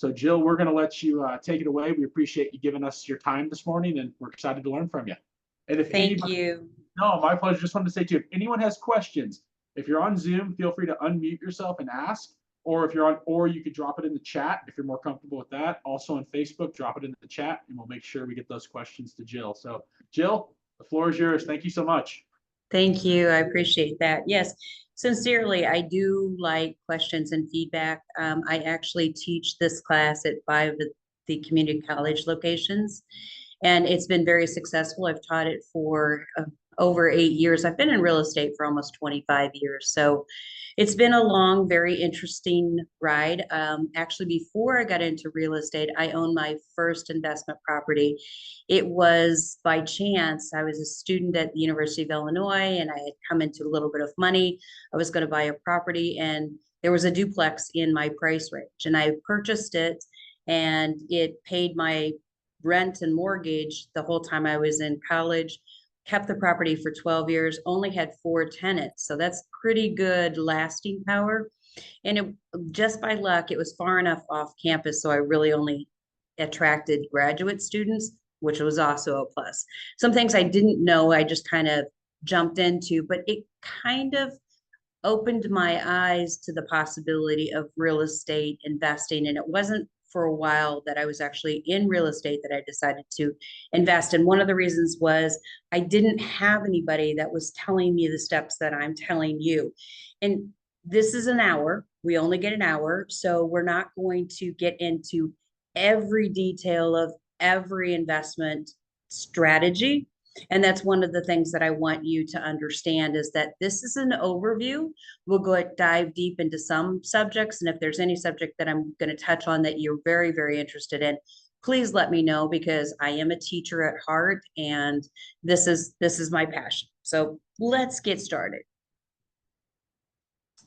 So Jill, we're going to let you take it away. We appreciate you giving us your time this morning, and we're excited to learn from you. And if Thank anybody, you. no, my pleasure. Just wanted to say too, if anyone has questions, if you're on Zoom, feel free to unmute yourself and ask, or if you're on, or you could drop it in the chat if you're more comfortable with that. Also on Facebook, drop it in the chat, and we'll make sure we get those questions to Jill. So Jill, the floor is yours. Thank you so much. Thank you. I appreciate that. Yes, sincerely, I do like questions and feedback. I actually teach this class at 5 of the community college locations, and it's been very successful. I've taught it for over 8 years. I've been in real estate for almost 25 years. So it's been a long, very interesting ride. Actually, before I got into real estate, I owned my first investment property. It was by chance. I was a student at the University of Illinois, and I had come into a little bit of money. I was going to buy a property, and there was a duplex in my price range, and I purchased it, and it paid my rent and mortgage the whole time I was in college. Kept the property for 12 years, only had 4 tenants. So that's pretty good lasting power. And it just by luck, it was far enough off campus. So I really only attracted graduate students, which was also a plus. Some things I didn't know, I just kind of jumped into, but it kind of opened my eyes to the possibility of real estate investing. And it wasn't for a while that I was actually in real estate that I decided to invest. And one of the reasons was I didn't have anybody that was telling me the steps that I'm telling you. And this is an hour. We only get an hour. So we're not going to get into every detail of every investment strategy. And that's one of the things that I want you to understand is that this is an overview. We'll go dive deep into some subjects. And if there's any subject that I'm going to touch on that you're very, very interested in, please let me know, because I am a teacher at heart and this is my passion. So let's get started.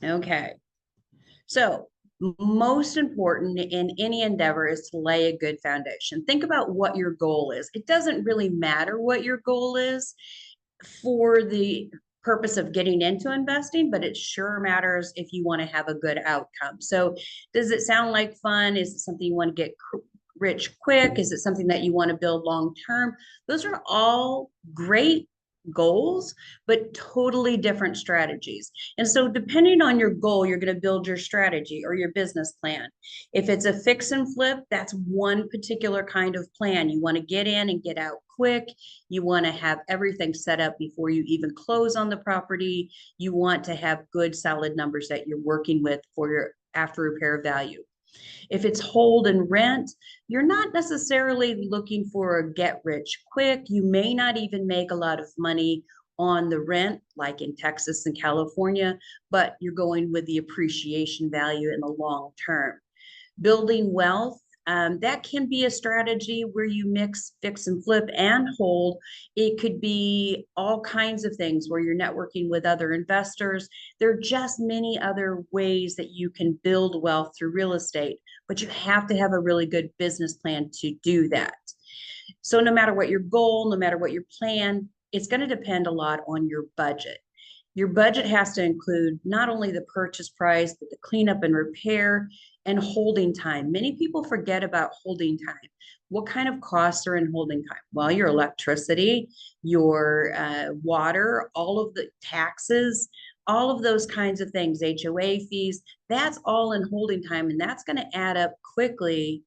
Okay. So most important in any endeavor is to lay a good foundation. Think about what your goal is. It doesn't really matter what your goal is for the purpose of getting into investing, but it sure matters if you want to have a good outcome. So does it sound like fun? Is it something you want to get rich quick? Is it something that you want to build long term? Those are all great goals, but totally different strategies. And so depending on your goal, you're going to build your strategy or your business plan. If it's a fix and flip, that's one particular kind of plan. You want to get in and get out quick. You want to have everything set up before you even close on the property. You want to have good, solid numbers that you're working with for your after repair value. If it's hold and rent, you're not necessarily looking for a get rich quick. You may not even make a lot of money on the rent, like in Texas and California, but you're going with the appreciation value in the long term. Building wealth, that can be a strategy where you mix fix and flip and hold. It could be all kinds of things where you're networking with other investors. There are just many other ways that you can build wealth through real estate, but you have to have a really good business plan to do that. So no matter what your goal, no matter what your plan, it's going to depend a lot on your budget. Your budget has to include not only the purchase price, but the cleanup and repair and holding time. Many people forget about holding time. What kind of costs are in holding time? Well, your electricity, your water, all of the taxes, all of those kinds of things, HOA fees, that's all in holding time. And that's going to add up quickly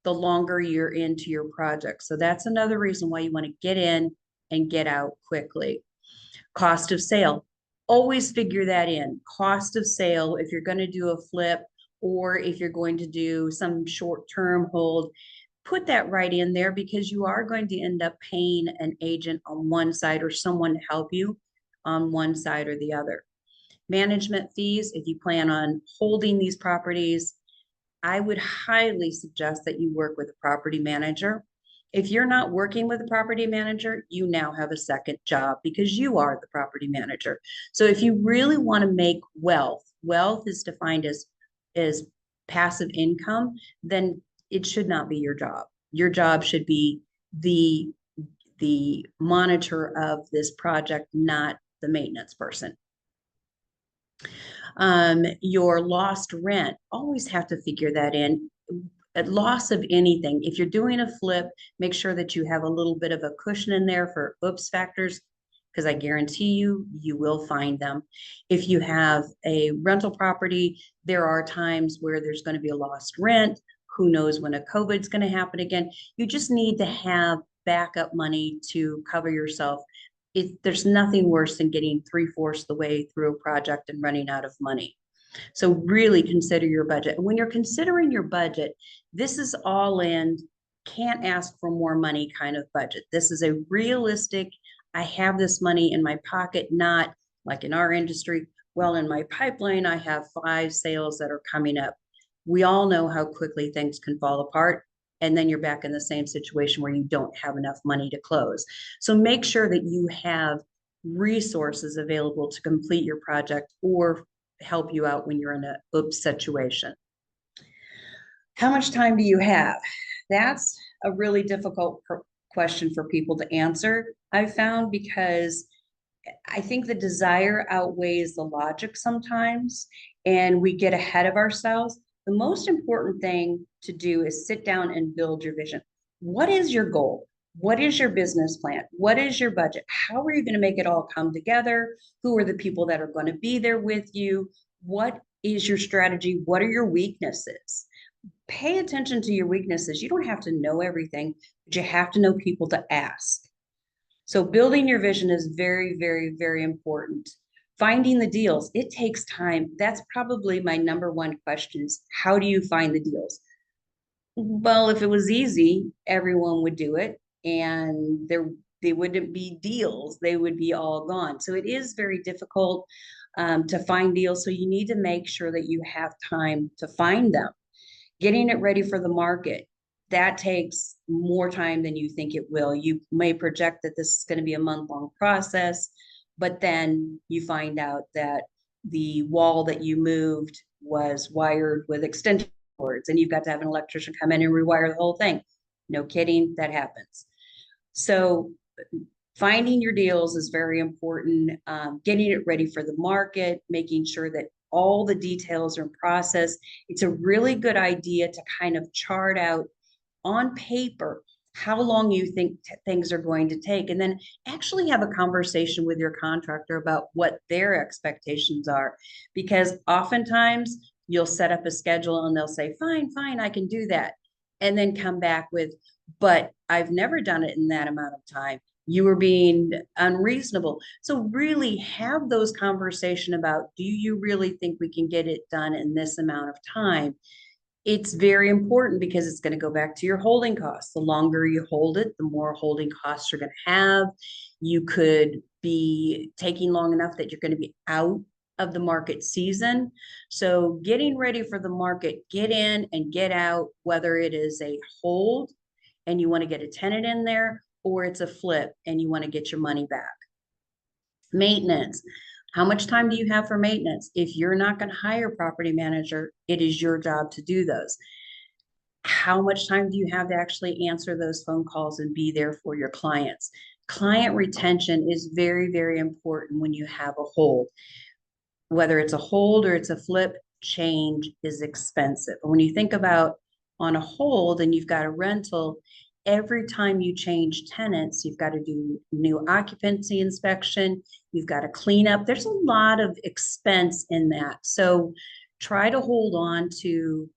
the longer you're into your project. So that's another reason why you want to get in and get out quickly. Cost of sale. Always figure that in. Cost of sale, if you're going to do a flip or if you're going to do some short-term hold, put that right in there, because you are going to end up paying an agent on one side or someone to help you on one side or the other. Management fees, if you plan on holding these properties, I would highly suggest that you work with a property manager. If you're not working with a property manager, you now have a second job because you are the property manager. So if you really want to make wealth, wealth is defined as passive income, then it should not be your job. Your job should be the monitor of this project, not the maintenance person. Your lost rent, always have to figure that in. at loss of anything. If you're doing a flip, make sure that you have a little bit of a cushion in there for oops factors, because I guarantee you, you will find them. If you have a rental property, there are times where there's going to be a lost rent. Who knows when a COVID's going to happen again? You just need to have backup money to cover yourself. There's nothing worse than getting 3/4 the way through a project and running out of money. So really consider your budget. When you're considering your budget, this is all in, can't ask for more money kind of budget. This is a realistic, I have this money in my pocket, not like in our industry, well, in my pipeline, I have 5 sales that are coming up. We all know how quickly things can fall apart. And then you're back in the same situation where you don't have enough money to close. So make sure that you have resources available to complete your project or help you out when you're in a oops situation. How much time do you have? That's a really difficult question for people to answer, I've found, because I think the desire outweighs the logic sometimes, and we get ahead of ourselves. The most important thing to do is sit down and build your vision. What is your goal? What is your business plan? What is your budget? How are you going to make it all come together? Who are the people that are going to be there with you? What is your strategy? What are your weaknesses? Pay attention to your weaknesses. You don't have to know everything, but you have to know people to ask. So building your vision is very, very, very important. Finding the deals, it takes time. That's probably my number one question is, how do you find the deals? Well, if it was easy, everyone would do it, and they wouldn't be deals. They would be all gone. So it is very difficult to find deals. So you need to make sure that you have time to find them. Getting it ready for the market, that takes more time than you think it will. You may project that this is going to be a month-long process, but then you find out that the wall that you moved was wired with extension cords, and you've got to have an electrician come in and rewire the whole thing. No kidding, that happens. So finding your deals is very important. Getting it ready for the market, making sure that all the details are in process. It's a really good idea to kind of chart out on paper how long you think things are going to take, and then actually have a conversation with your contractor about what their expectations are. Because oftentimes you'll set up a schedule and they'll say, fine, I can do that. And then come back with, but I've never done it in that amount of time. You were being unreasonable. So really have those conversations about, do you really think we can get it done in this amount of time? It's very important because it's going to go back to your holding costs. The longer you hold it, the more holding costs you're going to have. You could be taking long enough that you're going to be out of the market season. So getting ready for the market, get in and get out, whether it is a hold and you want to get a tenant in there, or it's a flip and you want to get your money back. Maintenance. How much time do you have for maintenance? If you're not going to hire a property manager, it is your job to do those. How much time do you have to actually answer those phone calls and be there for your clients? Client retention is very, very important when you have a hold. Whether it's a hold or it's a flip, change is expensive. When you think about on a hold and you've got a rental, every time you change tenants, you've got to do new occupancy inspection, you've got to clean up. There's a lot of expense in that. So try to hold on to,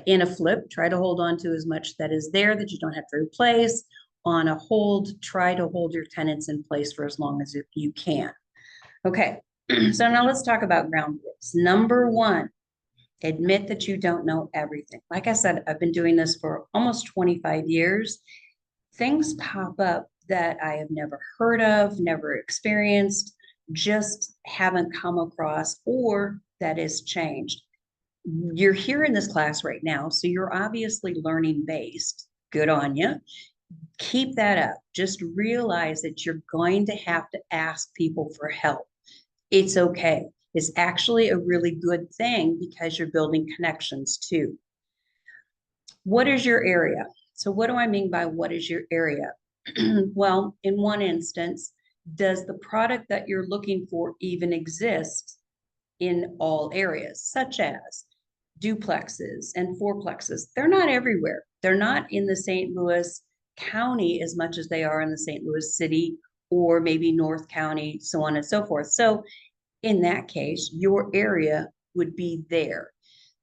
in a flip, try to hold on to as much that is there that you don't have to replace. On a hold, try to hold your tenants in place for as long as you can. Okay, so now let's talk about ground rules. Number one, admit that you don't know everything. Like I said, I've been doing this for almost 25 years. Things pop up that I have never heard of, never experienced, just haven't come across, or that is changed. You're here in this class right now, so you're obviously learning based. Good on you. Keep that up. Just realize that you're going to have to ask people for help. It's okay. It's actually a really good thing because you're building connections too. What is your area? So what do I mean by what is your area? Well, in one instance, does the product that you're looking for even exist in all areas? Such as, duplexes and fourplexes. They're not everywhere. They're not in the St. Louis County as much as they are in the St. Louis City or maybe North County, so on and so forth. So in that case, your area would be there.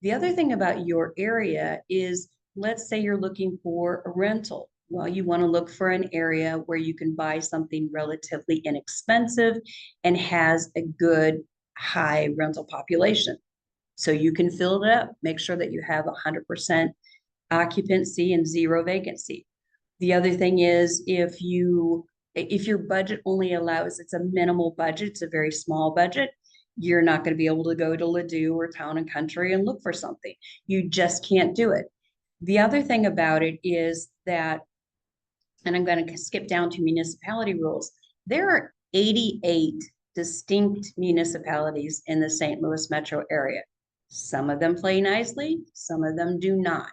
The other thing about your area is, let's say you're looking for a rental. Well, you want to look for an area where you can buy something relatively inexpensive and has a good high rental population. So you can fill it up, make sure that you have 100% occupancy and zero vacancy. The other thing is, if your budget only allows, it's a minimal budget, it's a very small budget, you're not going to be able to go to Ladue or Town and Country and look for something. You just can't do it. The other thing about it is that, and I'm going to skip down to municipality rules, there are 88 distinct municipalities in the St. Louis metro area. Some of them play nicely, some of them do not.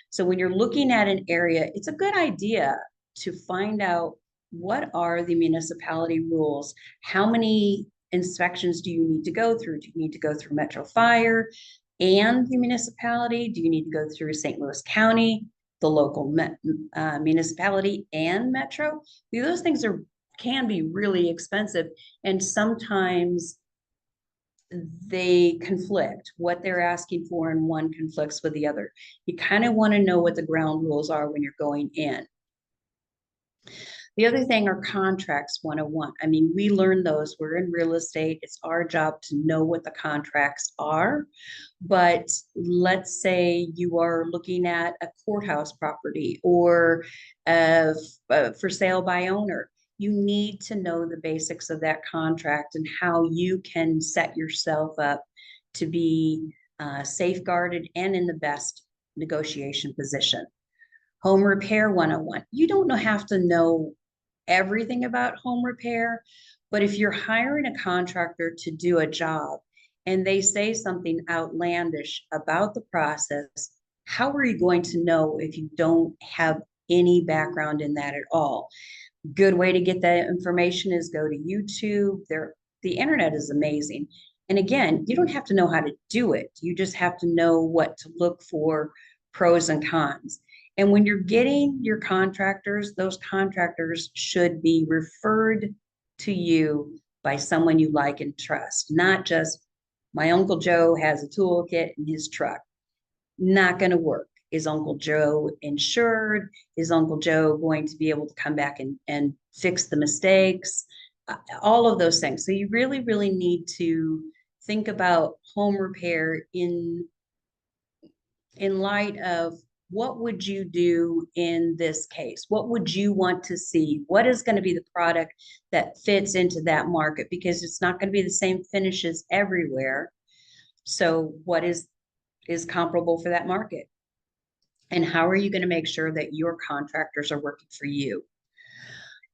So when you're looking at an area, it's a good idea to find out what are the municipality rules. How many inspections do you need to go through? Do you need to go through Metro Fire and the municipality? Do you need to go through St. Louis County, the local municipality and Metro? Those things can be really expensive, and sometimes they conflict. What they're asking for in one conflicts with the other. You kind of want to know what the ground rules are when you're going in. The other thing are contracts 101. I mean, we learn those. We're in real estate. It's our job to know what the contracts are. But let's say you are looking at a courthouse property or for sale by owner. You need to know the basics of that contract and how you can set yourself up to be safeguarded and in the best negotiation position. Home repair 101. You don't have to know everything about home repair, but if you're hiring a contractor to do a job and they say something outlandish about the process, how are you going to know if you don't have any background in that at all? Good way to get that information is go to YouTube. The internet is amazing. And again, you don't have to know how to do it. You just have to know what to look for, pros and cons. And when you're getting your contractors, those contractors should be referred to you by someone you like and trust, not just my Uncle Joe has a toolkit in his truck. Not going to work. Is Uncle Joe insured? Is Uncle Joe going to be able to come back and fix the mistakes? All of those things. So you really, really need to think about home repair in light of what would you do in this case? What would you want to see? What is going to be the product that fits into that market? Because it's not going to be the same finishes everywhere. So what is comparable for that market? And how are you going to make sure that your contractors are working for you?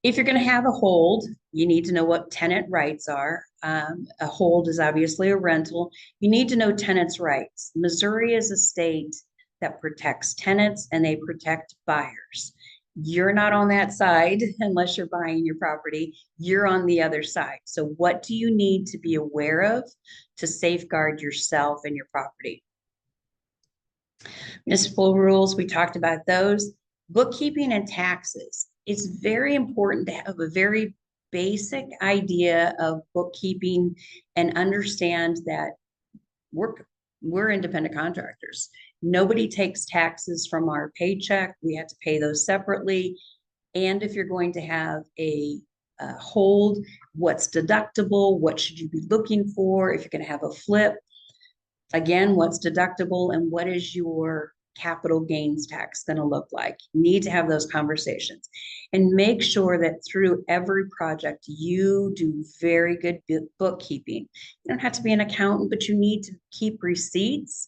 If you're going to have a hold, you need to know what tenant rights are. A hold is obviously a rental. You need to know tenants' rights. Missouri is a state that protects tenants and they protect buyers. You're not on that side unless you're buying your property. You're on the other side. So what do you need to be aware of to safeguard yourself and your property? Municipal rules, we talked about those. Bookkeeping and taxes. It's very important to have a very basic idea of bookkeeping and understand that we're independent contractors. Nobody takes taxes from our paycheck. We have to pay those separately. And if you're going to have a hold, what's deductible? What should you be looking for? If you're going to have a flip, again, what's deductible and what is your capital gains tax going to look like? You need to have those conversations and make sure that through every project, you do very good bookkeeping. You don't have to be an accountant, but you need to keep receipts.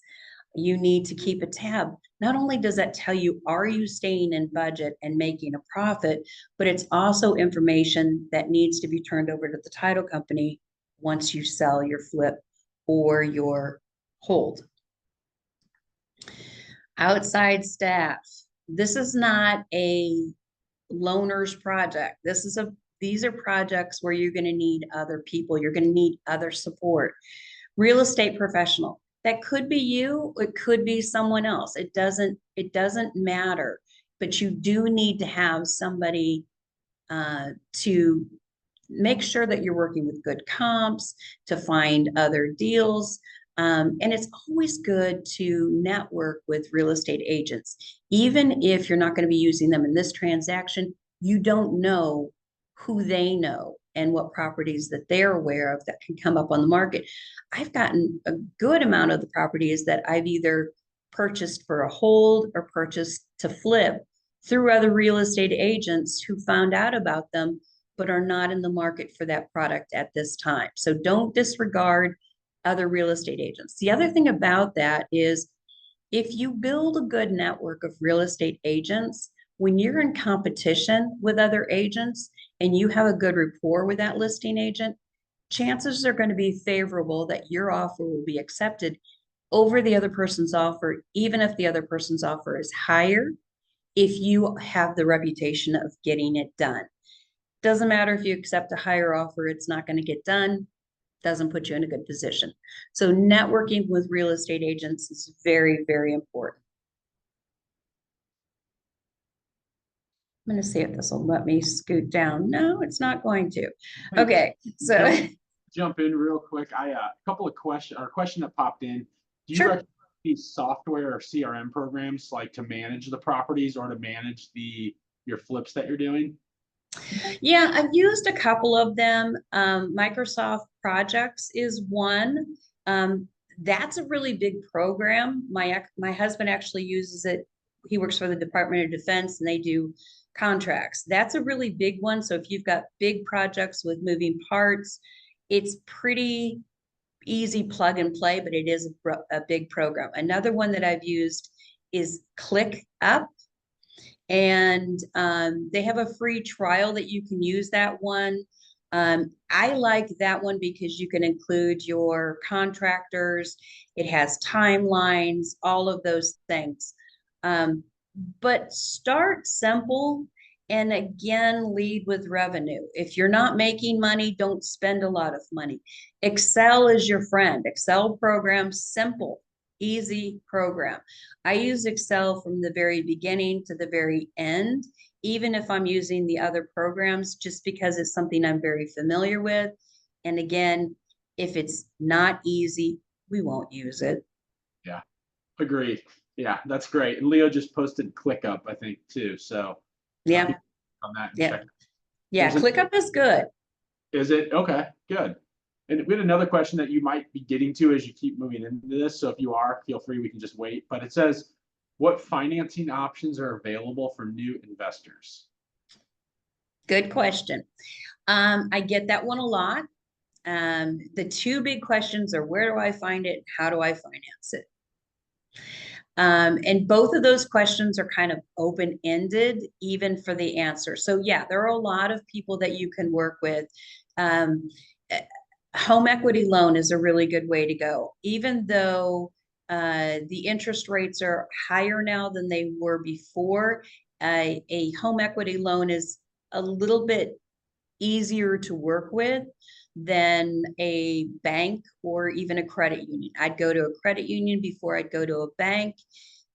You need to keep a tab. Not only does that tell you, are you staying in budget and making a profit, but it's also information that needs to be turned over to the title company once you sell your flip or your hold. Outside staff. This is not a loaner's project. These are projects where you're going to need other people. You're going to need other support. Real estate professional. That could be you, it could be someone else. It doesn't matter, but you do need to have somebody to make sure that you're working with good comps, to find other deals. And it's always good to network with real estate agents. Even if you're not going to be using them in this transaction, you don't know who they know and what properties that they're aware of that can come up on the market. I've gotten a good amount of the properties that I've either purchased for a hold or purchased to flip through other real estate agents who found out about them but are not in the market for that product at this time. So don't disregard other real estate agents. The other thing about that is if you build a good network of real estate agents, when you're in competition with other agents and you have a good rapport with that listing agent, chances are going to be favorable that your offer will be accepted over the other person's offer, even if the other person's offer is higher, if you have the reputation of getting it done. Doesn't matter if you accept a higher offer, it's not going to get done. Doesn't put you in a good position. So networking with real estate agents is very, very important. I'm going to see if this will let me scoot down. No, it's not going to. Okay, so Jump in real quick. A couple of questions or a question that popped in. Do you sure. recommend these software or CRM programs like to manage the properties or to manage your flips that you're doing? Yeah, I've used a couple of them. Microsoft Projects is one. That's a really big program. My husband actually uses it. He works for the Department of Defense and they do contracts. That's a really big one. So if you've got big projects with moving parts, it's pretty easy plug and play, but it is a big program. Another one that I've used is ClickUp. And they have a free trial that you can use that one. I like that one because you can include your contractors. It has timelines, all of those things. But start simple and again, lead with revenue. If you're not making money, don't spend a lot of money. Excel is your friend. Excel program, simple, easy program. I use Excel from the very beginning to the very end, even if I'm using the other programs, just because it's something I'm very familiar with. And again, if it's not easy, we won't use it. Yeah, agreed. Yeah, that's great. And Leo just posted ClickUp, I think, too. So Yeah. on that and Yeah. check. Yeah. ClickUp is good. Is it? Okay, good. And we had another question that you might be getting to as you keep moving into this. So if you are, feel free, we can just wait. But it says, what financing options are available for new investors? Good question. I get that one a lot. The two big questions are where do I find it? How do I finance it? And both of those questions are kind of open-ended, even for the answer. So yeah, there are a lot of people that you can work with. Home equity loan is a really good way to go, even though the interest rates are higher now than they were before. A home equity loan is a little bit easier to work with than a bank or even a credit union. I'd go to a credit union before I'd go to a bank.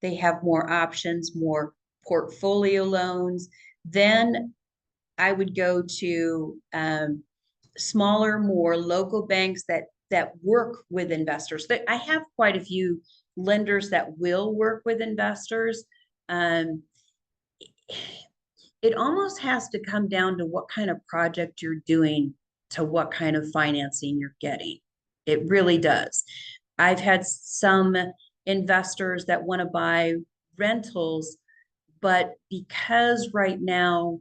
They have more options, more portfolio loans. Then I would go to smaller, more local banks that work with investors. I have quite a few lenders that will work with investors. It almost has to come down to what kind of project you're doing to what kind of financing you're getting. It really does. I've had some investors that want to buy rentals, but because right now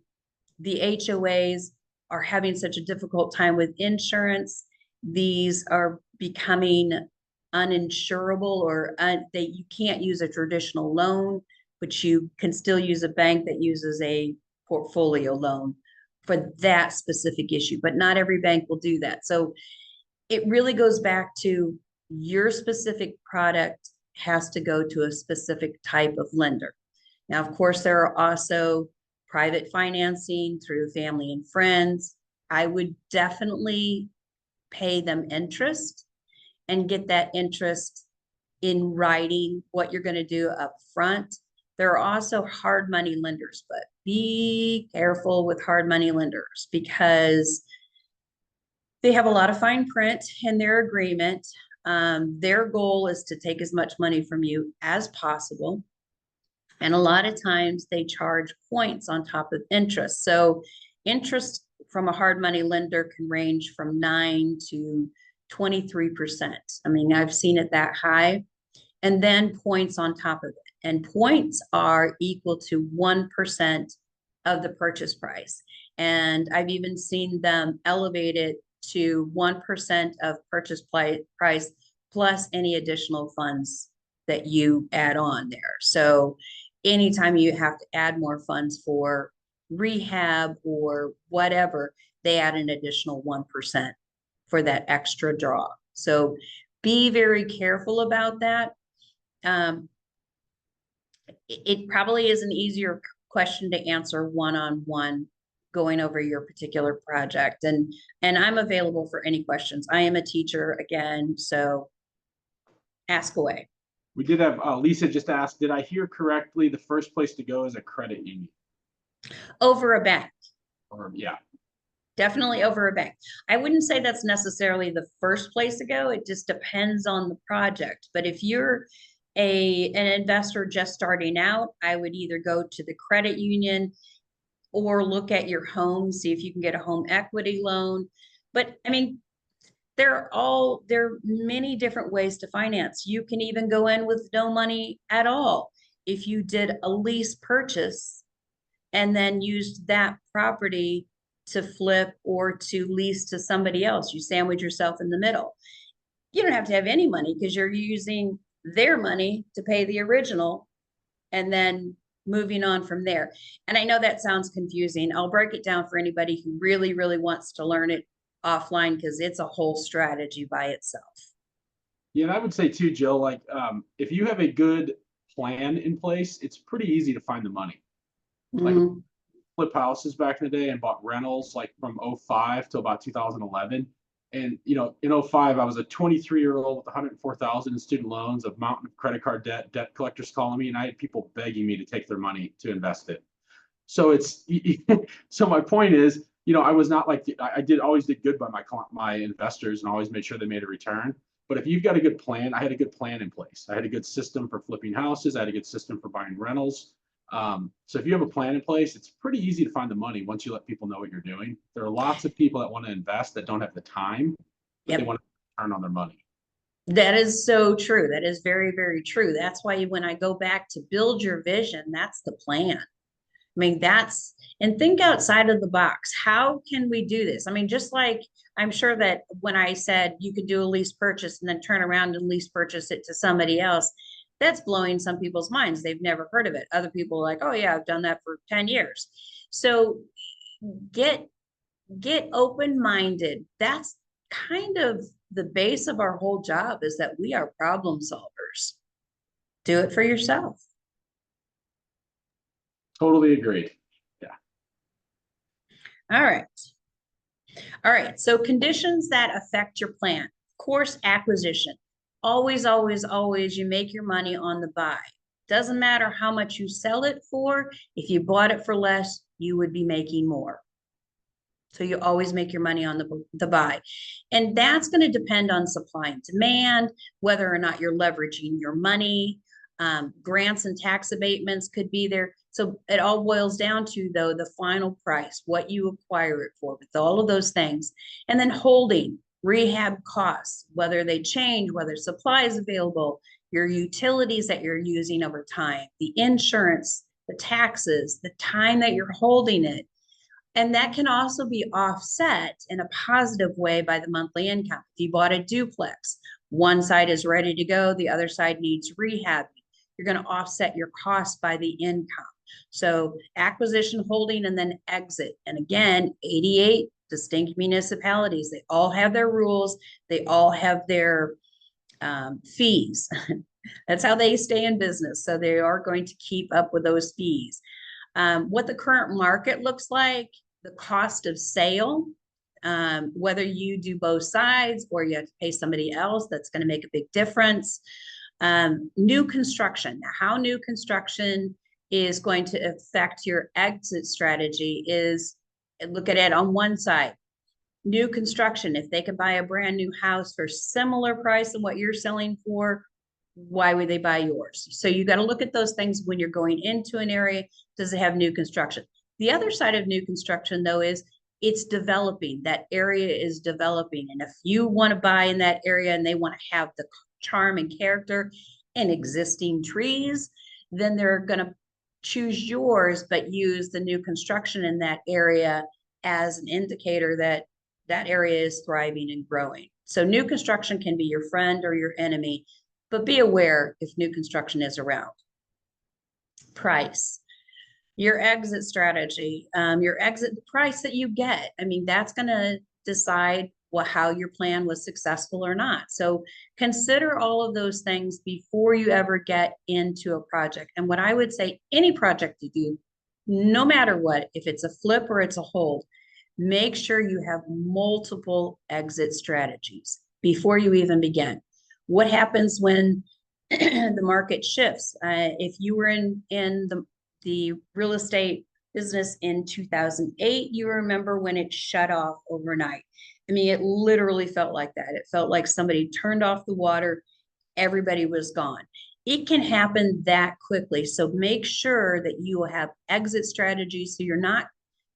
the HOAs are having such a difficult time with insurance, these are becoming uninsurable or you can't use a traditional loan, but you can still use a bank that uses a portfolio loan for that specific issue, but not every bank will do that. So it really goes back to your specific product has to go to a specific type of lender. Now, of course, there are also private financing through family and friends. I would definitely pay them interest and get that interest in writing what you're going to do up front. There are also hard money lenders, but be careful with hard money lenders because they have a lot of fine print in their agreement. Their goal is to take as much money from you as possible. And a lot of times they charge points on top of interest. So interest from a hard money lender can range from 9 to 23%. I mean, I've seen it that high. And then points on top of it. And points are equal to 1% of the purchase price. And I've even seen them elevate it to 1% of purchase price plus any additional funds that you add on there. So anytime you have to add more funds for rehab or whatever, they add an additional 1% for that extra draw. So be very careful about that. It probably is an easier question to answer one-on-one going over your particular project. And I'm available for any questions. I am a teacher again, so ask away. We did have Lisa just asked, did I hear correctly? The first place to go is a credit union. Over a bank. Or yeah. Definitely over a bank. I wouldn't say that's necessarily the first place to go. It just depends on the project. But if you're an investor just starting out, I would either go to the credit union or look at your home, see if you can get a home equity loan. But I mean, there are many different ways to finance. You can even go in with no money at all. If you did a lease purchase and then used that property to flip or to lease to somebody else, you sandwich yourself in the middle. You don't have to have any money because you're using their money to pay the original and then moving on from there. And I know that sounds confusing. I'll break it down for anybody who really, really wants to learn it offline because it's a whole strategy by itself. Yeah, and I would say too, Jill, like if you have a good plan in place, it's pretty easy to find the money. Like flip houses back in the day and bought rentals like from 05 to about 2011. And you know, in 05, I was a 23-year-old with 104,000 in student loans, a mountain of credit card debt collectors calling me, and I had people begging me to take their money to invest it. So it's so my point is, you know, I was not like I always did good by my investors and always made sure they made a return. But if you've got a good plan, I had a good plan in place. I had a good system for flipping houses. I had a good system for buying rentals. So if you have a plan in place, it's pretty easy to find the money once you let people know what you're doing. There are lots of people that want to invest that don't have the time, but they want to earn on their money. That is so true. That is very, very true. That's why when I go back to build your vision, that's the plan. I mean, and think outside of the box. How can we do this? I mean, just like I'm sure that when I said you could do a lease purchase and then turn around and lease purchase it to somebody else, that's blowing some people's minds. They've never heard of it. Other people are like, oh yeah, I've done that for 10 years. So get open-minded. That's kind of the base of our whole job, is that we are problem solvers. Do it for yourself. Totally agreed. Yeah. All right. All right. So conditions that affect your plan. Of course, acquisition. Always, always, always, you make your money on the buy. Doesn't matter how much you sell it for. If you bought it for less, you would be making more. So you always make your money on the buy. And that's going to depend on supply and demand, whether or not you're leveraging your money. Grants and tax abatements could be there. So it all boils down to, though, the final price, what you acquire it for, with all of those things. And then holding, rehab costs, whether they change, whether supply is available, your utilities that you're using over time, the insurance, the taxes, the time that you're holding it. And that can also be offset in a positive way by the monthly income. If you bought a duplex, one side is ready to go, the other side needs rehab. You're going to offset your costs by the income. So acquisition, holding, and then exit. And again, 88 distinct municipalities. They all have their rules. They all have their fees. That's how they stay in business. So they are going to keep up with those fees. What the current market looks like, the cost of sale, whether you do both sides or you have to pay somebody else, that's going to make a big difference. New construction. Now, how new construction is going to affect your exit strategy is, look at it on one side. New construction, if they could buy a brand new house for similar price than what you're selling for, why would they buy yours? So you got to look at those things when you're going into an area. Does it have new construction? The other side of new construction, though, is it's developing. That area is developing. And if you want to buy in that area and they want to have the charm and character and existing trees, then they're going to choose yours, but use the new construction in that area as an indicator that that area is thriving and growing. So new construction can be your friend or your enemy, but be aware if new construction is around. Price, your exit strategy, your exit, the price that you get. I mean, that's going to decide how your plan was successful or not. So consider all of those things before you ever get into a project. And what I would say, any project you do, no matter what, if it's a flip or it's a hold, make sure you have multiple exit strategies before you even begin. What happens when the market shifts? If you were in the real estate business in 2008, you remember when it shut off overnight. I mean, it literally felt like that. It felt like somebody turned off the water, everybody was gone. It can happen that quickly. So make sure that you have exit strategies so you're not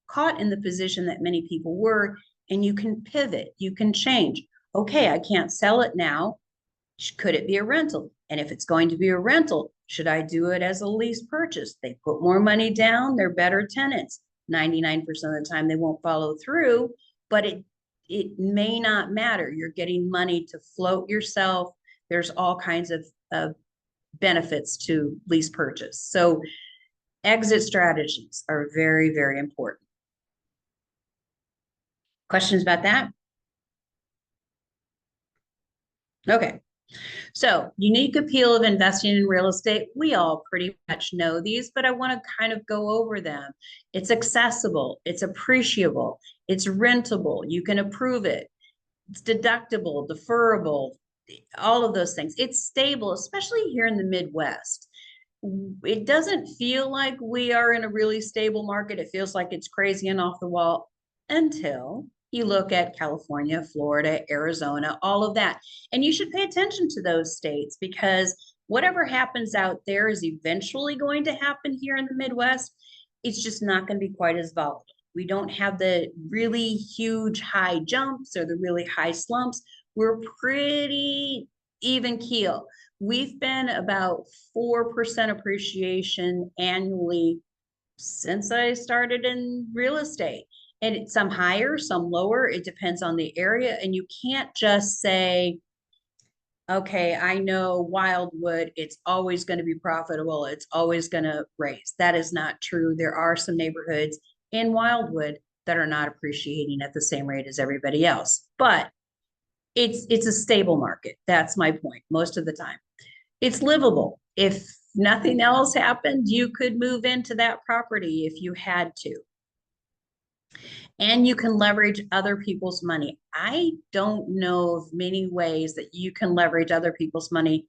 caught in the position that many people were, and you can pivot, you can change. Okay, I can't sell it now. Could it be a rental? And if it's going to be a rental, should I do it as a lease purchase? They put more money down, they're better tenants. 99% of the time they won't follow through, but it may not matter. You're getting money to float yourself. There's all kinds of benefits to lease purchase. So exit strategies are very, very important. Questions about that? Okay. So unique appeal of investing in real estate. We all pretty much know these, but I want to kind of go over them. It's accessible. It's appreciable. It's rentable. You can approve it. It's deductible, deferrable, all of those things. It's stable, especially here in the Midwest. It doesn't feel like we are in a really stable market. It feels like it's crazy and off the wall until you look at California, Florida, Arizona, all of that. And you should pay attention to those states because whatever happens out there is eventually going to happen here in the Midwest. It's just not going to be quite as volatile. We don't have the really huge high jumps or the really high slumps. We're pretty even keel. We've been about 4% appreciation annually since I started in real estate. And it's some higher, some lower. It depends on the area. And you can't just say, okay, I know Wildwood, it's always going to be profitable. It's always going to raise. That is not true. There are some neighborhoods in Wildwood that are not appreciating at the same rate as everybody else. But it's a stable market. That's my point most of the time. It's livable. If nothing else happened, you could move into that property if you had to. And you can leverage other people's money. I don't know of many ways that you can leverage other people's money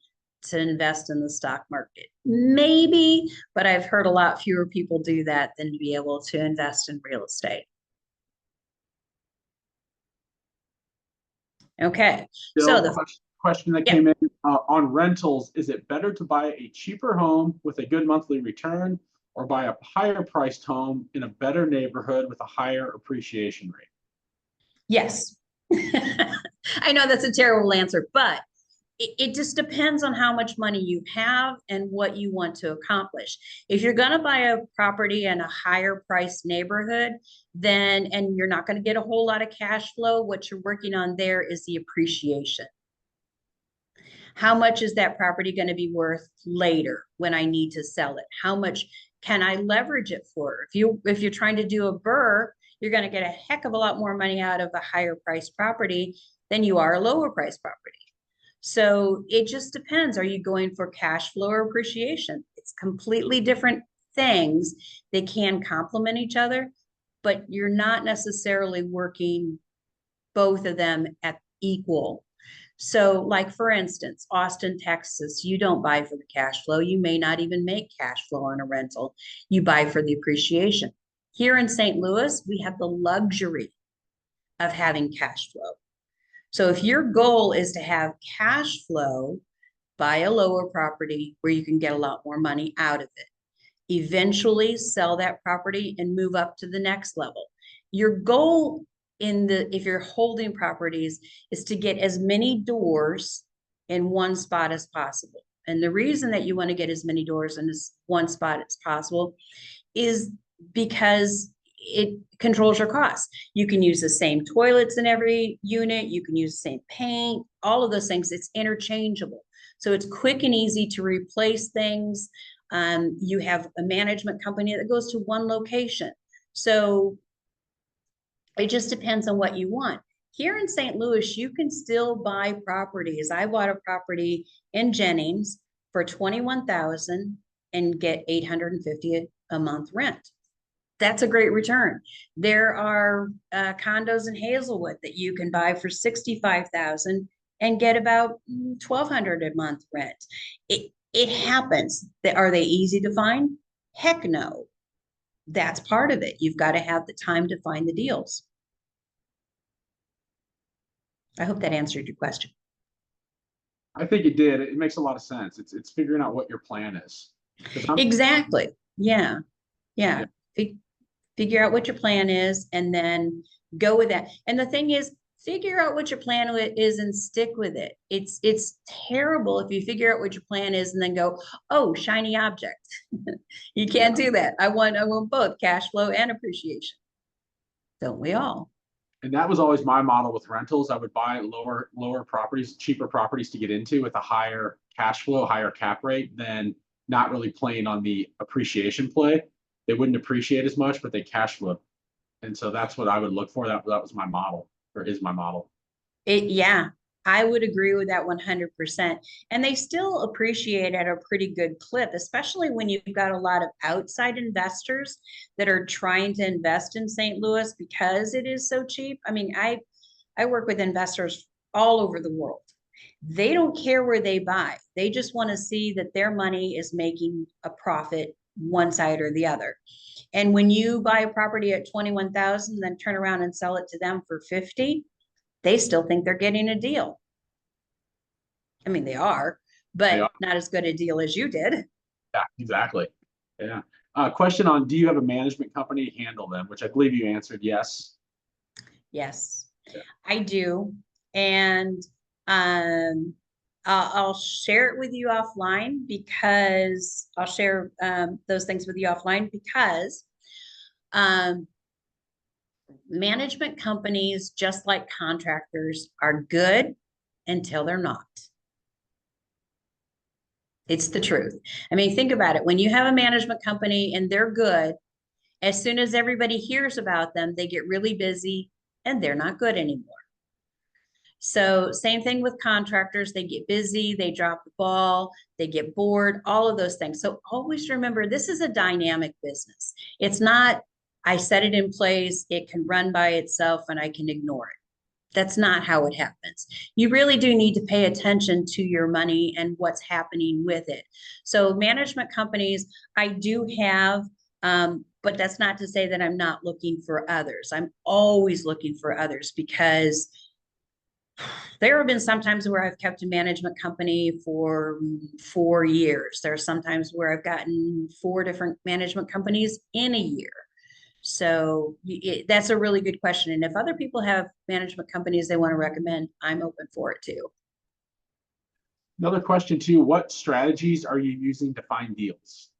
to invest in the stock market. Maybe, but I've heard a lot fewer people do that than to be able to invest in real estate. Okay, so the question that came in on rentals, is it better to buy a cheaper home with a good monthly return or buy a higher priced home in a better neighborhood with a higher appreciation rate? Yes. I know that's a terrible answer, but it just depends on how much money you have and what you want to accomplish. If you're going to buy a property in a higher priced neighborhood, then, and you're not going to get a whole lot of cash flow, what you're working on there is the appreciation. How much is that property going to be worth later when I need to sell it? How much can I leverage it for? If you're trying to do a BRRRR, you're going to get a heck of a lot more money out of a higher priced property than you are a lower priced property. So it just depends. Are you going for cash flow or appreciation? It's completely different things. They can complement each other, but you're not necessarily working both of them at equal. So like for instance, Austin, Texas, you don't buy for the cash flow. You may not even make cash flow on a rental. You buy for the appreciation. Here in St. Louis, we have the luxury of having cash flow. So if your goal is to have cash flow, buy a lower property where you can get a lot more money out of it. Eventually sell that property and move up to the next level. Your goal if you're holding properties is to get as many doors in one spot as possible. And the reason that you want to get as many doors in this one spot as possible is because it controls your costs. You can use the same toilets in every unit. You can use the same paint, all of those things. It's interchangeable. So it's quick and easy to replace things. You have a management company that goes to one location. So it just depends on what you want. Here in St. Louis, you can still buy properties. I bought a property in Jennings for $21,000 and get $850 a month rent. That's a great return. There are condos in Hazelwood that you can buy for $65,000 and get about $1,200 a month rent. It happens. Are they easy to find? Heck no. That's part of it. You've got to have the time to find the deals. I hope that answered your question. I think it did. It makes a lot of sense. It's figuring out what your plan is. Exactly. Yeah. Figure out what your plan is and then go with that. And the thing is, figure out what your plan is and stick with it. It's terrible if you figure out what your plan is and then go, oh, shiny object. You can't do that. I want both cash flow and appreciation. Don't we all? And that was always my model with rentals. I would buy lower properties, cheaper properties to get into with a higher cash flow, higher cap rate than not really playing on the appreciation play. They wouldn't appreciate as much, but they cash flow. And so that's what I would look for. That was my model, or is my model. Yeah, I would agree with that 100%. And they still appreciate at a pretty good clip, especially when you've got a lot of outside investors that are trying to invest in St. Louis because it is so cheap. I mean, I work with investors all over the world. They don't care where they buy. They just want to see that their money is making a profit one side or the other. And when you buy a property at 21,000, then turn around and sell it to them for 50, they still think they're getting a deal. I mean, they are, but not as good a deal as you did. Yeah, exactly. Yeah. Question on, do you have a management company to handle them? Which I believe you answered yes. Yes, yeah. I do. And I'll share it with you offline because I'll share those things with you offline because management companies, just like contractors, are good until they're not. It's the truth. I mean, think about it. When you have a management company and they're good, as soon as everybody hears about them, they get really busy and they're not good anymore. So same thing with contractors. They get busy, they drop the ball, they get bored, all of those things. So always remember, this is a dynamic business. It's not, I set it in place, it can run by itself and I can ignore it. That's not how it happens. You really do need to pay attention to your money and what's happening with it. So management companies, I do have, but that's not to say that I'm not looking for others. I'm always looking for others because there have been some times where I've kept a management company for 4 years. There are some times where I've gotten 4 different management companies in a year. So that's a really good question. And if other people have management companies they want to recommend, I'm open for it too. Another question too, what strategies are you using to find deals?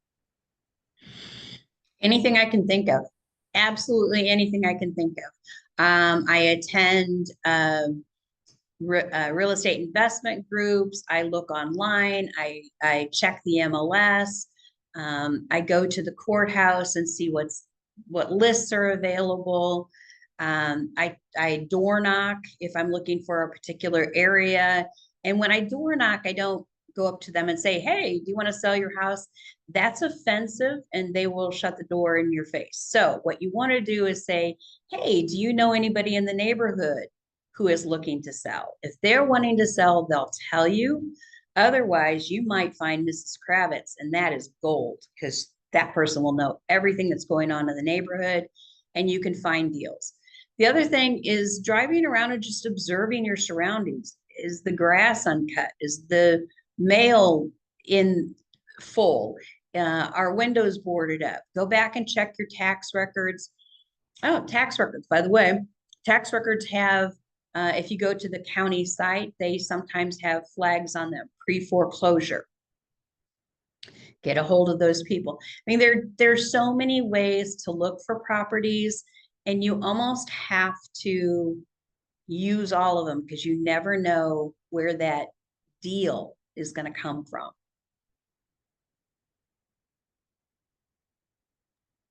Anything I can think of. Absolutely anything I can think of. I attend real estate investment groups. I look online. I check the MLS. I go to the courthouse and see what lists are available. I door knock if I'm looking for a particular area. And when I door knock, I don't go up to them and say, hey, do you want to sell your house? That's offensive and they will shut the door in your face. So what you want to do is say, hey, do you know anybody in the neighborhood who is looking to sell. If they're wanting to sell, they'll tell you. Otherwise, you might find Mrs. Kravitz, and that is gold because that person will know everything that's going on in the neighborhood and you can find deals. The other thing is driving around and just observing your surroundings. Is the grass uncut? Is the mail in full? Are windows boarded up? Go back and check your tax records. Oh, tax records, by the way, tax records have, if you go to the county site, they sometimes have flags on them, pre-foreclosure. Get a hold of those people. I mean, there's so many ways to look for properties, and you almost have to use all of them because you never know where that deal is going to come from.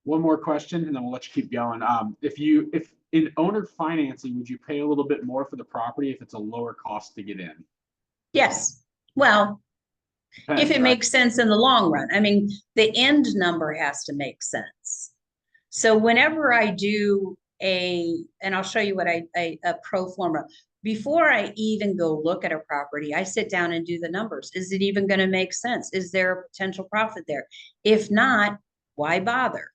One more question, and then we'll let you keep going. If in owner financing, would you pay a little bit more for the property if it's a lower cost to get in? Yes. Well, Depends, if it right? makes sense in the long run. I mean, the end number has to make sense. So whenever I do and I'll show you what a pro forma, before I even go look at a property, I sit down and do the numbers. Is it even going to make sense? Is there a potential profit there? If not, why bother?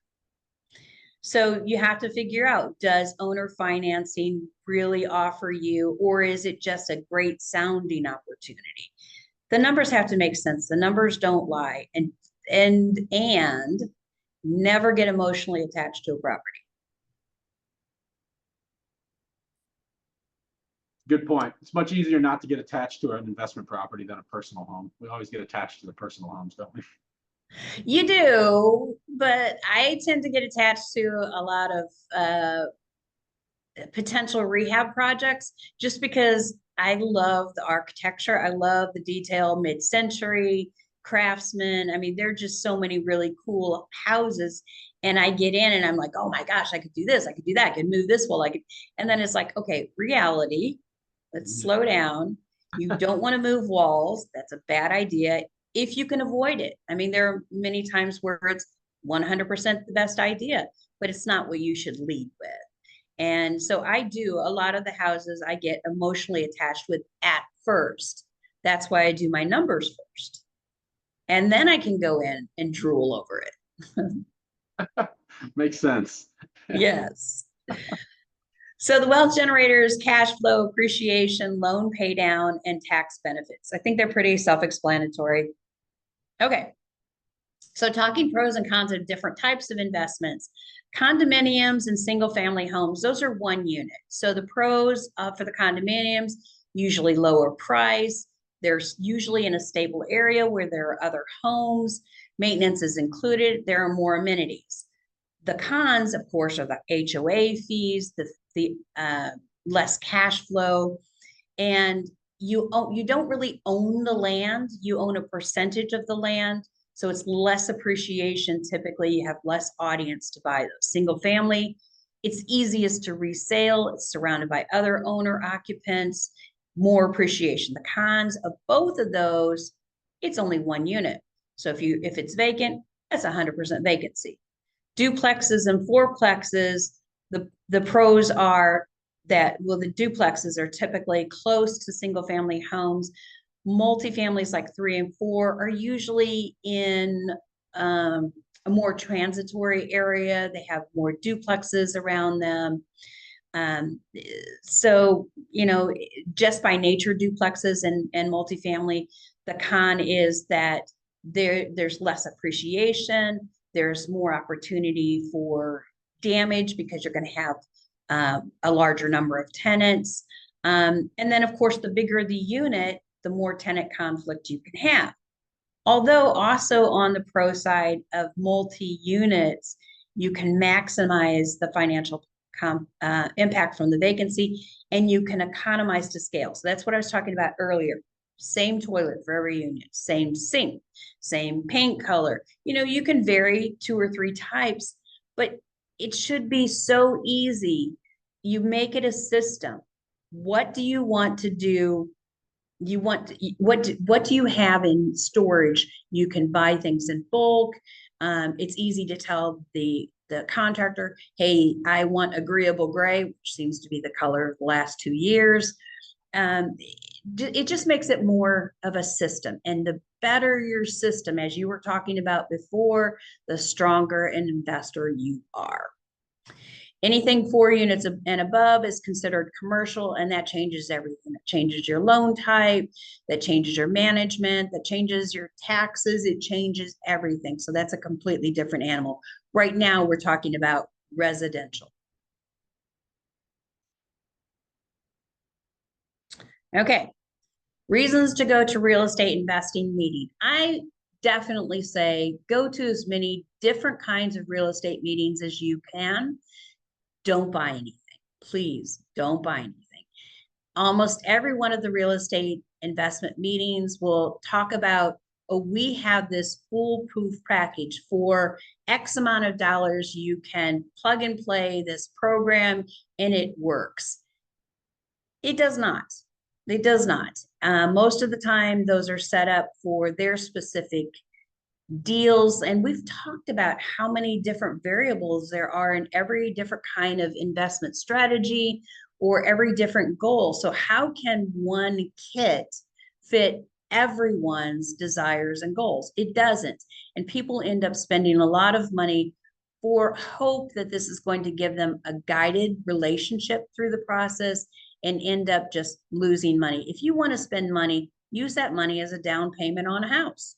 So you have to figure out, does owner financing really offer you, or is it just a great sounding opportunity? The numbers have to make sense. The numbers don't lie, and never get emotionally attached to a property. Good point. It's much easier not to get attached to an investment property than a personal home. We always get attached to the personal homes, don't we? You do, but I tend to get attached to a lot of potential rehab projects just because I love the architecture. I love the detail, mid-century, craftsmen. I mean, there are just so many really cool houses. And I get in and I'm like, oh my gosh, I could do this, I could do that, I could move this wall, I could, and then it's like, okay, reality, let's slow down. You don't want to move walls. That's a bad idea if you can avoid it. I mean, there are many times where it's 100% the best idea, but it's not what you should lead with. And so I do a lot of the houses I get emotionally attached with at first. That's why I do my numbers first. And then I can go in and drool over it. Makes sense. Yes. So the wealth generators, cash flow, appreciation, loan pay down, and tax benefits. I think they're pretty self-explanatory. Okay. So talking pros and cons of different types of investments. Condominiums and single family homes, those are one unit. So the pros for the condominiums, usually lower price. They're usually in a stable area where there are other homes. Maintenance is included. There are more amenities. The cons, of course, are the HOA fees, the less cash flow, and you don't really own the land. You own a percentage of the land. So it's less appreciation. Typically, you have less audience to buy those. Single family, it's easiest to resale. It's surrounded by other owner occupants, more appreciation. The cons of both of those, it's only one unit. So if it's vacant, that's 100% vacancy. Duplexes and fourplexes, the pros are that, well, the duplexes are typically close to single family homes. Multifamilies like 3 and 4 are usually in a more transitory area. They have more duplexes around them. So, just by nature, duplexes and multifamily, the con is that there's less appreciation. There's more opportunity for damage because you're going to have a larger number of tenants. And then, of course, the bigger the unit, the more tenant conflict you can have. Although also on the pro side of multi-units, you can maximize the financial impact from the vacancy, and you can economize to scale. So that's what I was talking about earlier. Same toilet for every unit, same sink, same paint color. You can vary 2 or 3 types, but it should be so easy. You make it a system. What do you want to do? What do you have in storage? You can buy things in bulk. It's easy to tell the the contractor, hey, I want agreeable gray, which seems to be the color of the last 2 years. It just makes it more of a system. And the better your system, as you were talking about before, the stronger an investor you are. Anything 4 units and above is considered commercial, and that changes everything. It changes your loan type, that changes your management, that changes your taxes, it changes everything. So that's a completely different animal. Right now, we're talking about residential. Okay, reasons to go to real estate investing meeting. I definitely say go to as many different kinds of real estate meetings as you can. Don't buy anything. Please don't buy anything. Almost every one of the real estate investment meetings will talk about, oh, we have this foolproof package for X amount of dollars. You can plug and play this program and it works. It does not. It does not. Most of the time, those are set up for their specific deals. And we've talked about how many different variables there are in every different kind of investment strategy or every different goal. So how can one kit fit everyone's desires and goals? It doesn't. And people end up spending a lot of money for hope that this is going to give them a guided relationship through the process and end up just losing money. If you want to spend money, use that money as a down payment on a house.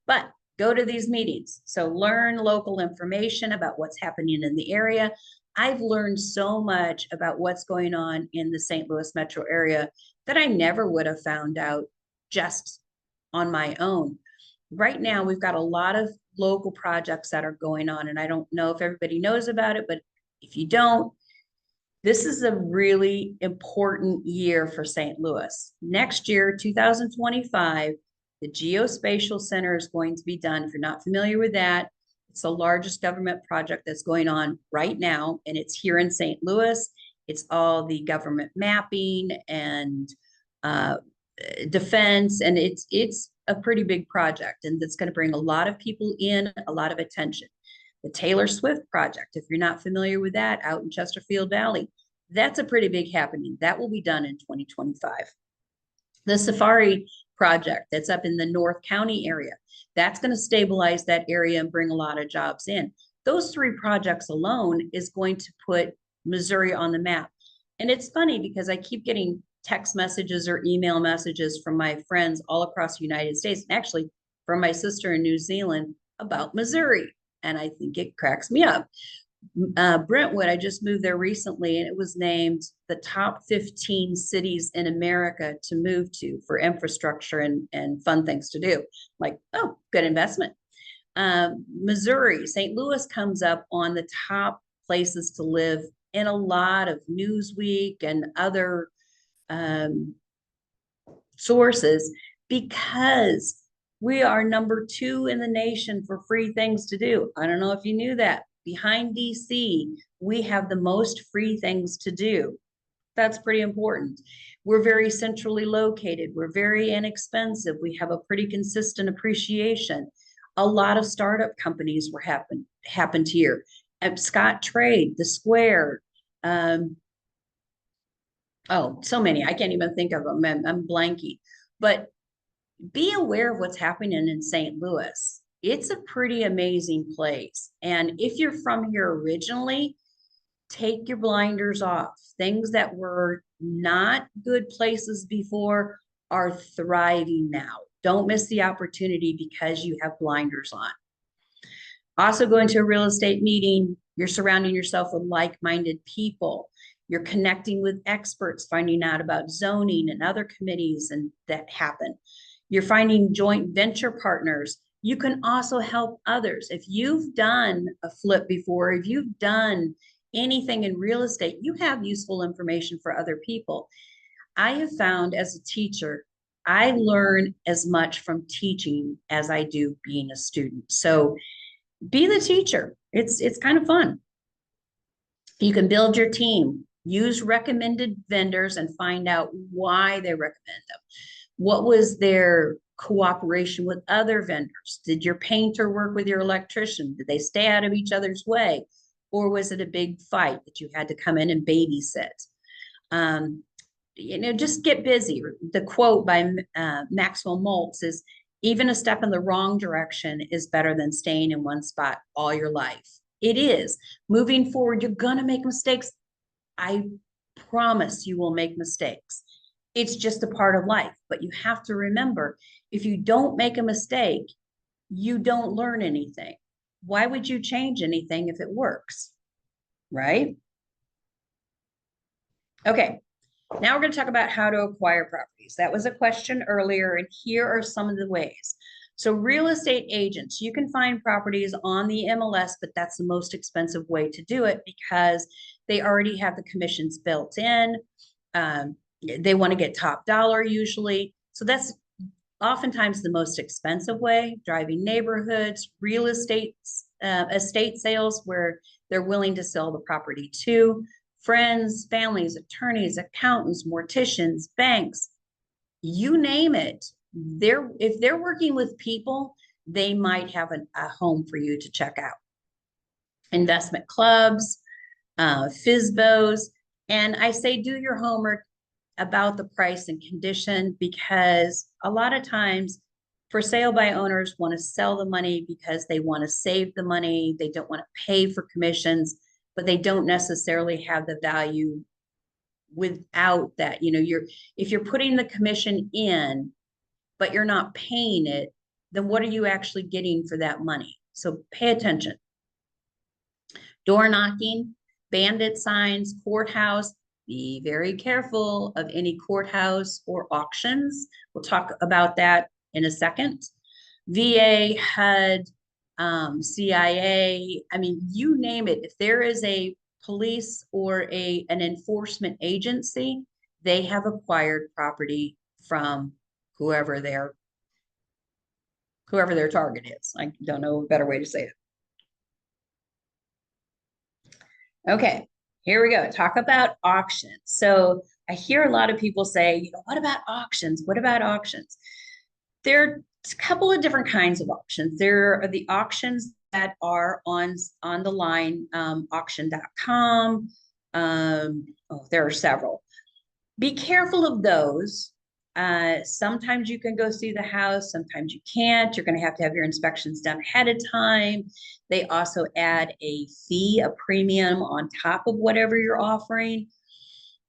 But go to these meetings. So learn local information about what's happening in the area. I've learned so much about what's going on in the St. Louis metro area that I never would have found out just on my own. Right now, we've got a lot of local projects that are going on, and I don't know if everybody knows about it, but if you don't, this is a really important year for St. Louis. Next year, 2025, the Geospatial Center is going to be done. If you're not familiar with that, it's the largest government project that's going on right now, and it's here in St. Louis. It's all the government mapping and defense, and it's a pretty big project, and it's going to bring a lot of people in, a lot of attention. The Taylor Swift project, if you're not familiar with that, out in Chesterfield Valley, that's a pretty big happening. That will be done in 2025. The Safari project that's up in the North County area, that's going to stabilize that area and bring a lot of jobs in. Those 3 projects alone is going to put Missouri on the map. And it's funny because I keep getting text messages or email messages from my friends all across the United States, and actually from my sister in New Zealand about Missouri. And I think it cracks me up. Brentwood, I just moved there recently, and it was named the top 15 cities in America to move to for infrastructure and fun things to do. Like, oh, good investment. Missouri, St. Louis comes up on the top places to live in a lot of Newsweek and other sources because we are number 2 in the nation for free things to do. I don't know if you knew that. Behind DC, we have the most free things to do. That's pretty important. We're very centrally located. We're very inexpensive. We have a pretty consistent appreciation. A lot of startup companies were happened here. Scott Trade, The Square. Oh, so many. I can't even think of them. I'm blanking. But be aware of what's happening in St. Louis. It's a pretty amazing place. And if you're from here originally, take your blinders off. Things that were not good places before are thriving now. Don't miss the opportunity because you have blinders on. Also, going to a real estate meeting, you're surrounding yourself with like-minded people. You're connecting with experts, finding out about zoning and other committees and that happen. You're finding joint venture partners. You can also help others. If you've done a flip before, if you've done anything in real estate, you have useful information for other people. I have found as a teacher, I learn as much from teaching as I do being a student. So be the teacher. It's kind of fun. You can build your team, use recommended vendors and find out why they recommend them. What was their cooperation with other vendors? Did your painter work with your electrician? Did they stay out of each other's way? Or was it a big fight that you had to come in and babysit? Just get busy. The quote by Maxwell Maltz is, even a step in the wrong direction is better than staying in one spot all your life. It is. Moving forward, you're going to make mistakes. I promise you will make mistakes. It's just a part of life. But you have to remember, if you don't make a mistake, you don't learn anything. Why would you change anything if it works? Right? Okay. Now we're going to talk about how to acquire properties. That was a question earlier, and here are some of the ways. So real estate agents, you can find properties on the MLS, but that's the most expensive way to do it because they already have the commissions built in. They want to get top dollar usually. So that's oftentimes the most expensive way. Driving neighborhoods, real estate, estate sales where they're willing to sell the property to. Friends, families, attorneys, accountants, morticians, banks, you name it. If they're working with people, they might have a home for you to check out. Investment clubs, FSBOs, and I say do your homework about the price and condition, because a lot of times for sale by owners want to sell the money because they want to save the money. They don't want to pay for commissions, but they don't necessarily have the value without that. If you're putting the commission in, but you're not paying it, then what are you actually getting for that money? So pay attention. Door knocking, bandit signs, courthouse. Be very careful of any courthouse or auctions. We'll talk about that in a second. VA, HUD, CIA, I mean, you name it. If there is a police or an enforcement agency, they have acquired property from whoever their target is. I don't know a better way to say it. Okay, here we go. Talk about auctions. So I hear a lot of people say, what about auctions? What about auctions? There are a couple of different kinds of auctions. There are the auctions that are on the line, auction.com. There are several. Be careful of those. Sometimes you can go see the house, sometimes you can't. You're going to have your inspections done ahead of time. They also add a fee, a premium on top of whatever you're offering.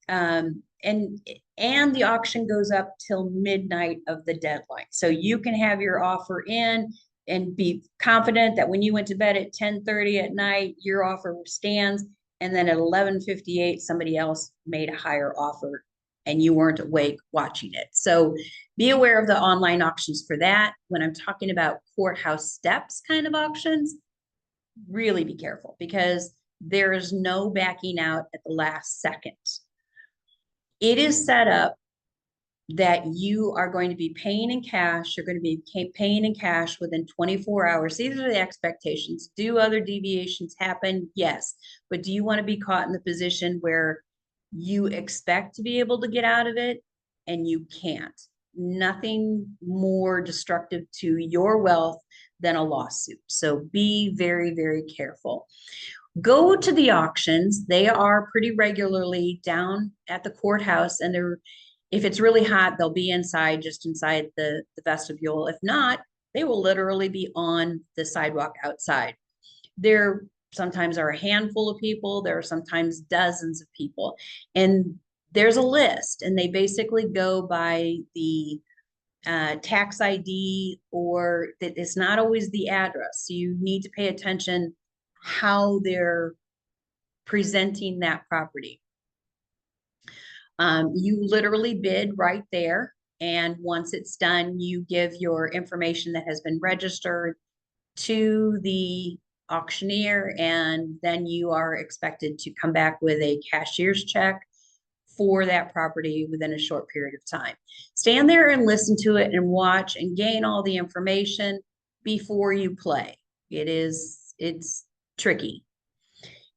And the auction goes up till midnight of the deadline. So you can have your offer in and be confident that when you went to bed at 10:30 at night, your offer stands. And then at 11:58, somebody else made a higher offer and you weren't awake watching it. So be aware of the online auctions for that. When I'm talking about courthouse steps kind of auctions, really be careful because there is no backing out at the last second. It is set up that you are going to be paying in cash. You're going to be paying in cash within 24 hours. These are the expectations. Do other deviations happen? Yes. But do you want to be caught in the position where you expect to be able to get out of it and you can't? Nothing more destructive to your wealth than a lawsuit. So be very, very careful. Go to the auctions. They are pretty regularly down at the courthouse, and if it's really hot, they'll be inside, just inside the vestibule. If not, they will literally be on the sidewalk outside. There sometimes are a handful of people. There are sometimes dozens of people. And there's a list, and they basically go by the tax ID, or that it's not always the address. So you need to pay attention how they're presenting that property. You literally bid right there. And once it's done, you give your information that has been registered to the auctioneer, and then you are expected to come back with a cashier's check for that property within a short period of time. Stand there and listen to it and watch and gain all the information before you play. It's tricky.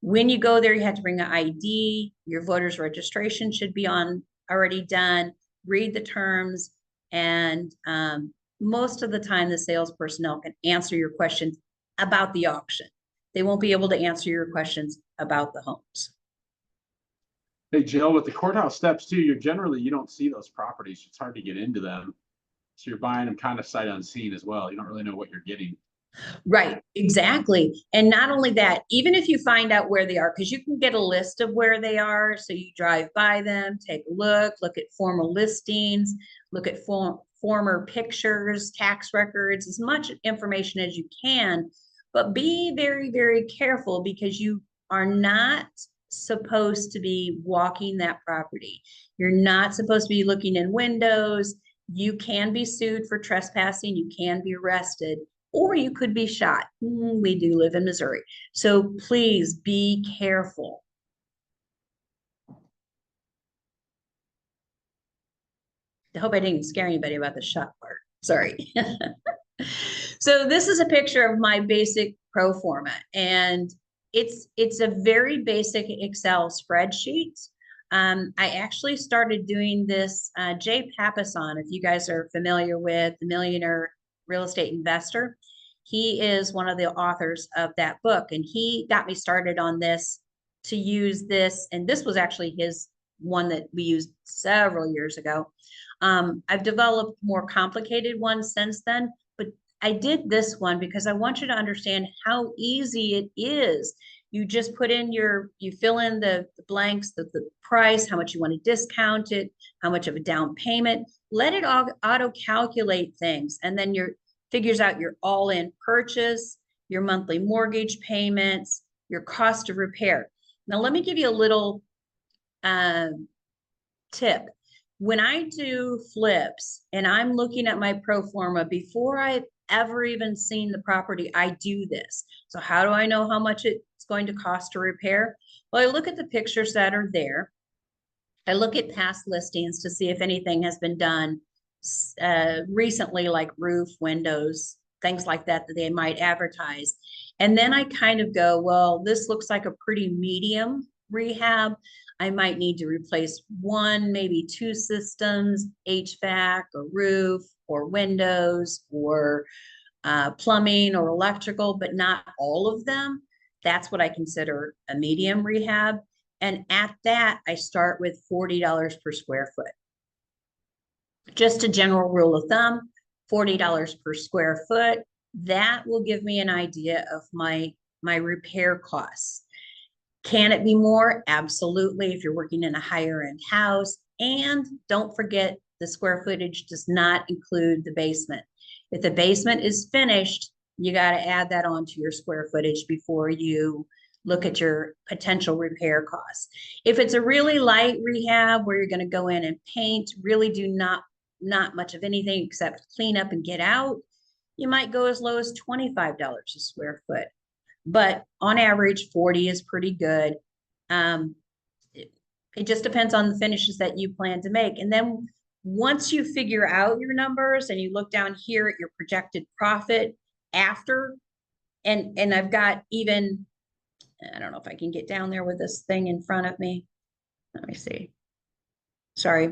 When you go there, you have to bring an ID. Your voter's registration should be already done. Read the terms, and most of the time the sales personnel can answer your questions about the auction. They won't be able to answer your questions about the homes. Hey, Jill, with the courthouse steps too, you don't see those properties. It's hard to get into them. So you're buying them kind of sight unseen as well. You don't really know what you're getting. Right, exactly. And not only that, even if you find out where they are, because you can get a list of where they are. So you drive by them, take a look at formal listings, look at former pictures, tax records, as much information as you can. But be very, very careful, because you are not supposed to be walking that property. You're not supposed to be looking in windows. You can be sued for trespassing. You can be arrested, or you could be shot. We do live in Missouri. So please be careful. I hope I didn't scare anybody about the shot part. Sorry. So this is a picture of my basic pro forma, and it's a very basic Excel spreadsheet. I actually started doing this, Jay Papasan, if you guys are familiar with The Millionaire Real Estate Investor, he is one of the authors of that book, and he got me started on this to use this. And this was actually his one that we used several years ago. I've developed more complicated ones since then, but I did this one because I want you to understand how easy it is. You just put in you fill in the blanks, the price, how much you want to discount it, how much of a down payment, let it auto calculate things. And then figures out your all-in purchase, your monthly mortgage payments, your cost of repair. Now, let me give you a little tip. When I do flips and I'm looking at my pro forma before I've ever even seen the property, I do this. So how do I know how much it's going to cost to repair? Well, I look at the pictures that are there. I look at past listings to see if anything has been done recently, like roof, windows, things like that they might advertise. And then I kind of go, well, this looks like a pretty medium rehab. I might need to replace one, maybe two systems, HVAC or roof or windows or plumbing or electrical, but not all of them. That's what I consider a medium rehab. And at that, I start with $40 per square foot. Just a general rule of thumb, $40 per square foot. That will give me an idea of my repair costs. Can it be more? Absolutely, if you're working in a higher end house. And don't forget, the square footage does not include the basement. If the basement is finished, you got to add that onto your square footage before you look at your potential repair costs. If it's a really light rehab where you're going to go in and paint, really do not much of anything except clean up and get out, you might go as low as $25 a square foot. But on average, 40 is pretty good. It just depends on the finishes that you plan to make. And then once you figure out your numbers and you look down here at your projected profit after, and I've got even, I don't know if I can get down there with this thing in front of me. Let me see. Sorry.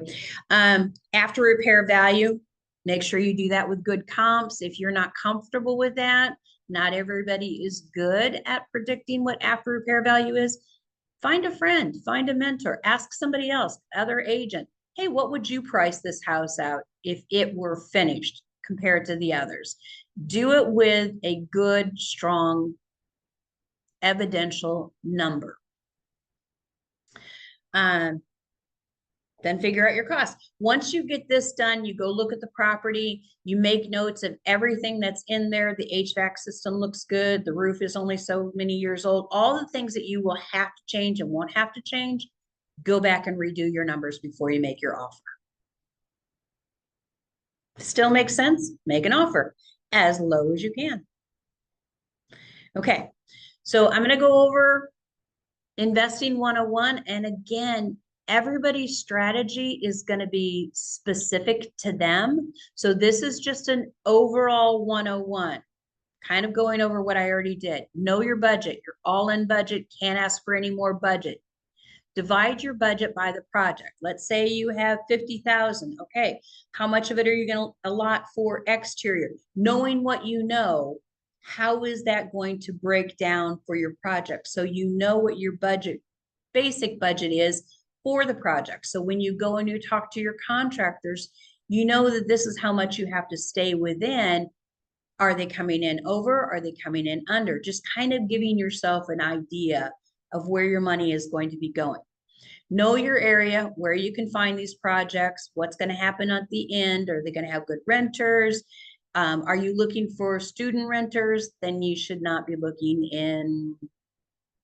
After repair value, make sure you do that with good comps. If you're not comfortable with that, not everybody is good at predicting what after repair value is. Find a friend, find a mentor, ask somebody else, other agent. Hey, what would you price this house out if it were finished compared to the others? Do it with a good, strong, evidential number. Then figure out your costs. Once you get this done, you go look at the property, you make notes of everything that's in there. The HVAC system looks good. The roof is only so many years old. All the things that you will have to change and won't have to change, go back and redo your numbers before you make your offer. Still makes sense? Make an offer as low as you can. Okay, so I'm going to go over investing 101. And again, everybody's strategy is going to be specific to them. So this is just an overall 101, kind of going over what I already did. Know your budget, your all-in budget, can't ask for any more budget. Divide your budget by the project. Let's say you have 50,000. Okay, how much of it are you going to allot for exterior? Knowing what you know, how is that going to break down for your project? So you know what your budget, basic budget is for the project. So when you go and you talk to your contractors, you know that this is how much you have to stay within. Are they coming in over? Are they coming in under? Just kind of giving yourself an idea of where your money is going to be going. Know your area, where you can find these projects, what's going to happen at the end. Are they going to have good renters? Are you looking for student renters? Then you should not be looking in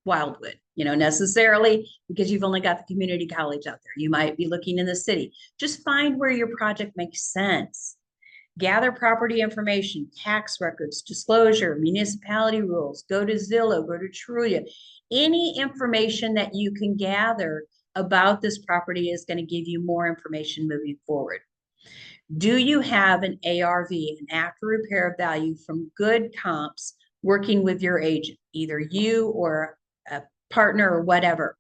Wildwood, necessarily, because you've only got the community college out there. You might be looking in the city. Just find where your project makes sense. Gather property information, tax records, disclosure, municipality rules, go to Zillow, go to Trulia. Any information that you can gather about this property is going to give you more information moving forward. Do you have an ARV, an after repair value, from good comps working with your agent, either you or a partner or whatever?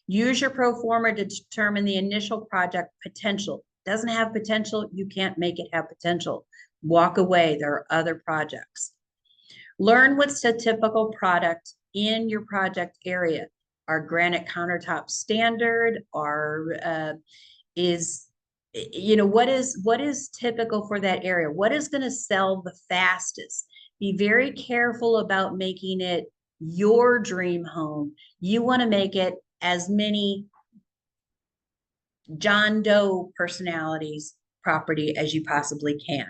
Use your pro forma to determine the initial project potential. Doesn't have potential, you can't make it have potential. Walk away, there are other projects. Learn what's a typical product in your project area. Are granite countertops standard? What is typical for that area? What is going to sell the fastest? Be very careful about making it your dream home. You want to make it as many John Doe personalities property as you possibly can.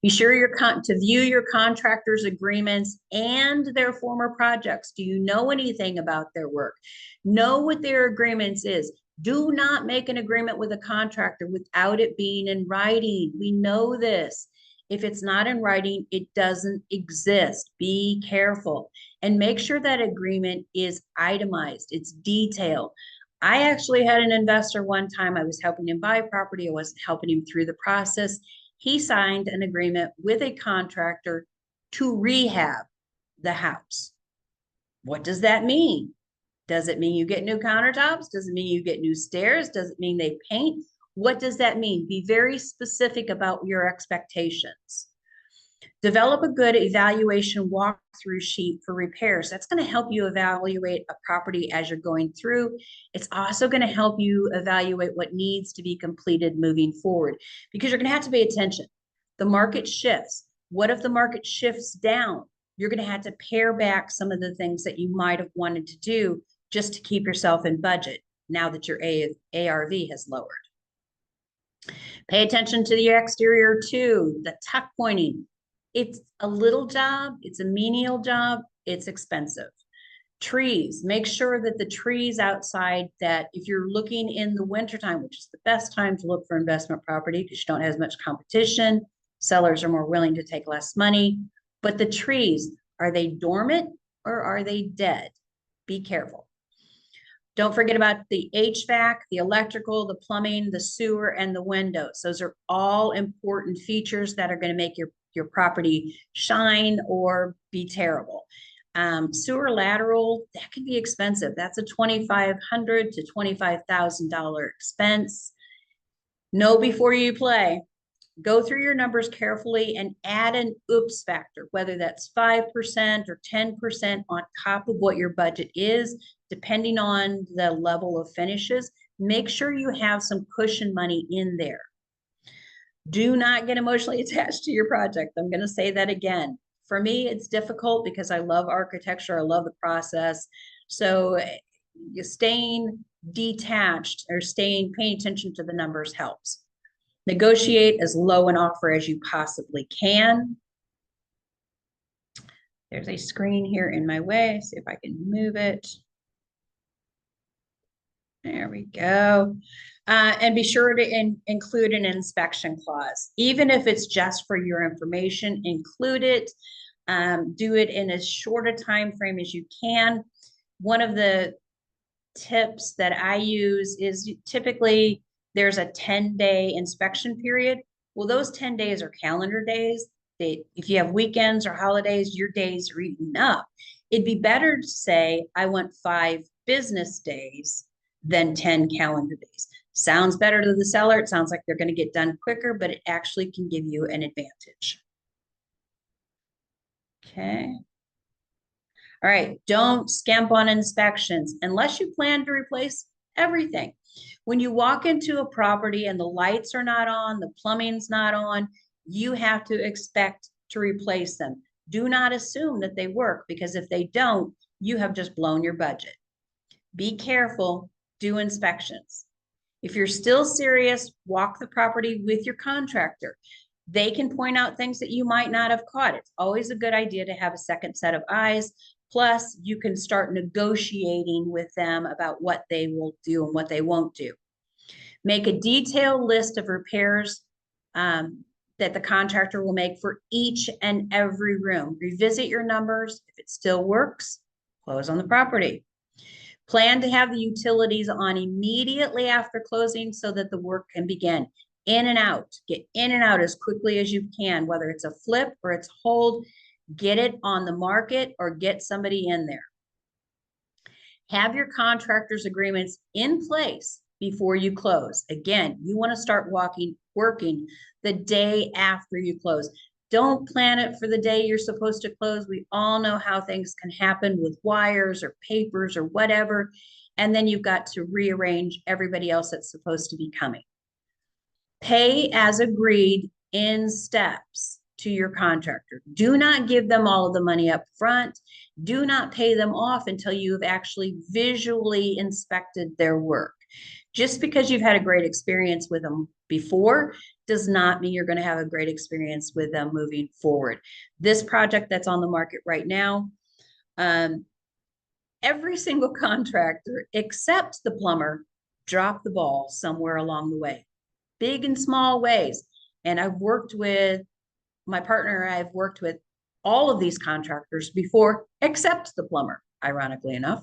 Be sure to view your contractors' agreements and their former projects. Do you know anything about their work? Know what their agreements is. Do not make an agreement with a contractor without it being in writing. We know this. If it's not in writing, it doesn't exist. Be careful and make sure that agreement is itemized. It's detailed. I actually had an investor one time. I was helping him buy property. I wasn't helping him through the process. He signed an agreement with a contractor to rehab the house. What does that mean? Does it mean you get new countertops? Does it mean you get new stairs? Does it mean they paint? What does that mean? Be very specific about your expectations. Develop a good evaluation walkthrough sheet for repairs. That's going to help you evaluate a property as you're going through. It's also going to help you evaluate what needs to be completed moving forward, because you're going to have to pay attention. The market shifts. What if the market shifts down? You're going to have to pare back some of the things that you might have wanted to do just to keep yourself in budget now that your ARV has lowered. Pay attention to the exterior too, the tuck pointing. It's a little job, it's a menial job, it's expensive. Trees, make sure that the trees outside, that if you're looking in the wintertime, which is the best time to look for investment property because you don't have as much competition, sellers are more willing to take less money, but the trees, are they dormant or are they dead? Be careful. Don't forget about the HVAC, the electrical, the plumbing, the sewer, and the windows. Those are all important features that are going to make your property shine or be terrible. Sewer lateral, that can be expensive. That's a $2,500 to $25,000 expense. Know before you play. Go through your numbers carefully and add an oops factor, whether that's 5% or 10% on top of what your budget is, depending on the level of finishes. Make sure you have some cushion money in there. Do not get emotionally attached to your project. I'm going to say that again. For me, it's difficult because I love architecture. I love the process. So staying detached or paying attention to the numbers helps. Negotiate as low an offer as you possibly can. There's a screen here in my way. See if I can move it. There we go. And be sure to include an inspection clause. Even if it's just for your information, include it. Do it in as short a time frame as you can. One of the tips that I use is typically there's a 10-day inspection period. Well, those 10 days are calendar days. If you have weekends or holidays, your days are eaten up. It'd be better to say, I want 5 business days than 10 calendar days. Sounds better to the seller. It sounds like they're going to get done quicker, but it actually can give you an advantage. Okay. All right, don't skimp on inspections unless you plan to replace everything. When you walk into a property and the lights are not on, the plumbing's not on, you have to expect to replace them. Do not assume that they work, because if they don't, you have just blown your budget. Be careful, do inspections. If you're still serious, walk the property with your contractor. They can point out things that you might not have caught. It's always a good idea to have a second set of eyes. Plus, you can start negotiating with them about what they will do and what they won't do. Make a detailed list of repairs that the contractor will make for each and every room. Revisit your numbers. If it still works, close on the property. Plan to have the utilities on immediately after closing so that the work can begin. In and out. Get in and out as quickly as you can, whether it's a flip or it's hold. Get it on the market or get somebody in there. Have your contractor's agreements in place before you close. Again, you want to start working the day after you close. Don't plan it for the day you're supposed to close. We all know how things can happen with wires or papers or whatever. And then you've got to rearrange everybody else that's supposed to be coming. Pay as agreed in steps to your contractor. Do not give them all of the money up front. Do not pay them off until you've actually visually inspected their work. Just because you've had a great experience with them before does not mean you're going to have a great experience with them moving forward. This project that's on the market right now, every single contractor except the plumber dropped the ball somewhere along the way, big and small ways. And I've worked with my partner, I've worked with all of these contractors before, except the plumber, ironically enough.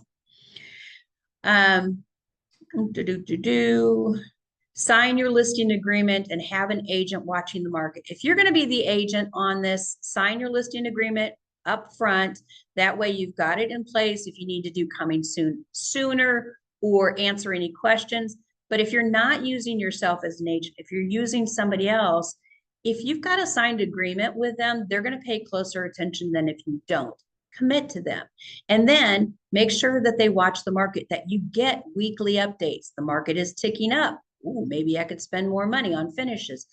Sign your listing agreement and have an agent watching the market. If you're going to be the agent on this, sign your listing agreement up front. That way you've got it in place if you need to do coming soon, sooner, or answer any questions. But if you're not using yourself as an agent, if you're using somebody else, if you've got a signed agreement with them, they're going to pay closer attention than if you don't. Commit to them. And then make sure that they watch the market, that you get weekly updates. The market is ticking up. Ooh, maybe I could spend more money on finishes,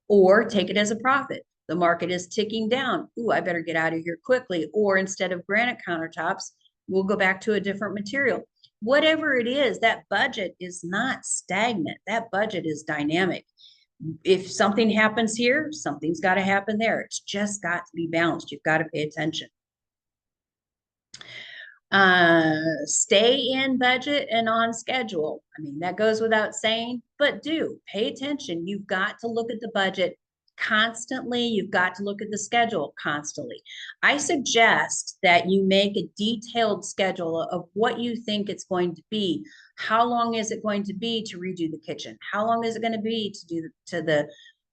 or take it as a profit. The market is ticking down. Ooh, I better get out of here quickly. Or instead of granite countertops, we'll go back to a different material. Whatever it is, that budget is not stagnant. That budget is dynamic. If something happens here, something's got to happen there. It's just got to be balanced. You've got to pay attention. Stay in budget and on schedule. I mean, that goes without saying, but do pay attention. You've got to look at the budget constantly. You've got to look at the schedule constantly. I suggest that you make a detailed schedule of what you think it's going to be. How long is it going to be to redo the kitchen? How long is it going to be to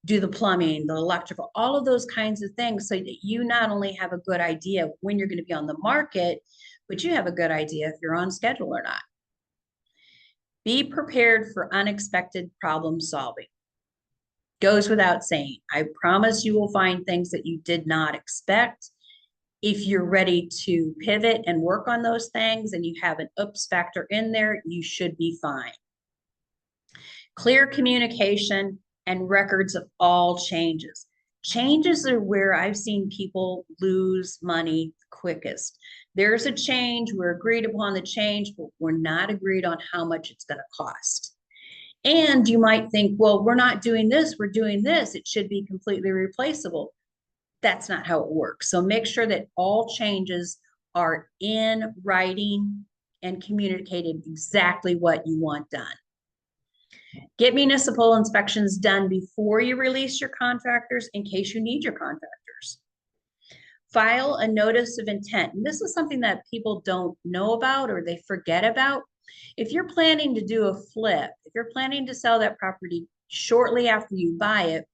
do the plumbing, the electrical, all of those kinds of things, so that you not only have a good idea of when you're going to be on the market, but you have a good idea if you're on schedule or not. Be prepared for unexpected problem solving. Goes without saying. I promise you will find things that you did not expect. If you're ready to pivot and work on those things and you have an oops factor in there, you should be fine. Clear communication and records of all changes. Changes are where I've seen people lose money quickest. There's a change, we're agreed upon the change, but we're not agreed on how much it's going to cost. And you might think, well, we're not doing this, we're doing this. It should be completely replaceable. That's not how it works. So make sure that all changes are in writing and communicated exactly what you want done. Get municipal inspections done before you release your contractors in case you need your contractors. File a notice of intent. And this is something that people don't know about or they forget about. If you're planning to do a flip, if you're planning to sell that property shortly after you buy it,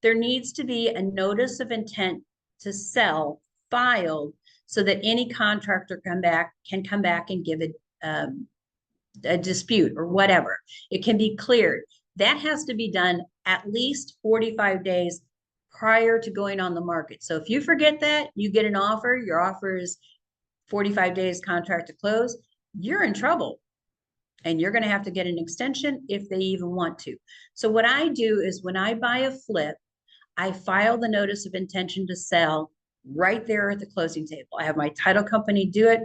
there needs to be a notice of intent to sell filed so that any contractor can come back and give it a dispute or whatever. It can be cleared. That has to be done at least 45 days prior to going on the market. So if you forget that, you get an offer, your offer is 45 days contract to close, you're in trouble. And you're going to have to get an extension if they even want to. So what I do is when I buy a flip, I file the notice of intention to sell right there at the closing table. I have my title company do it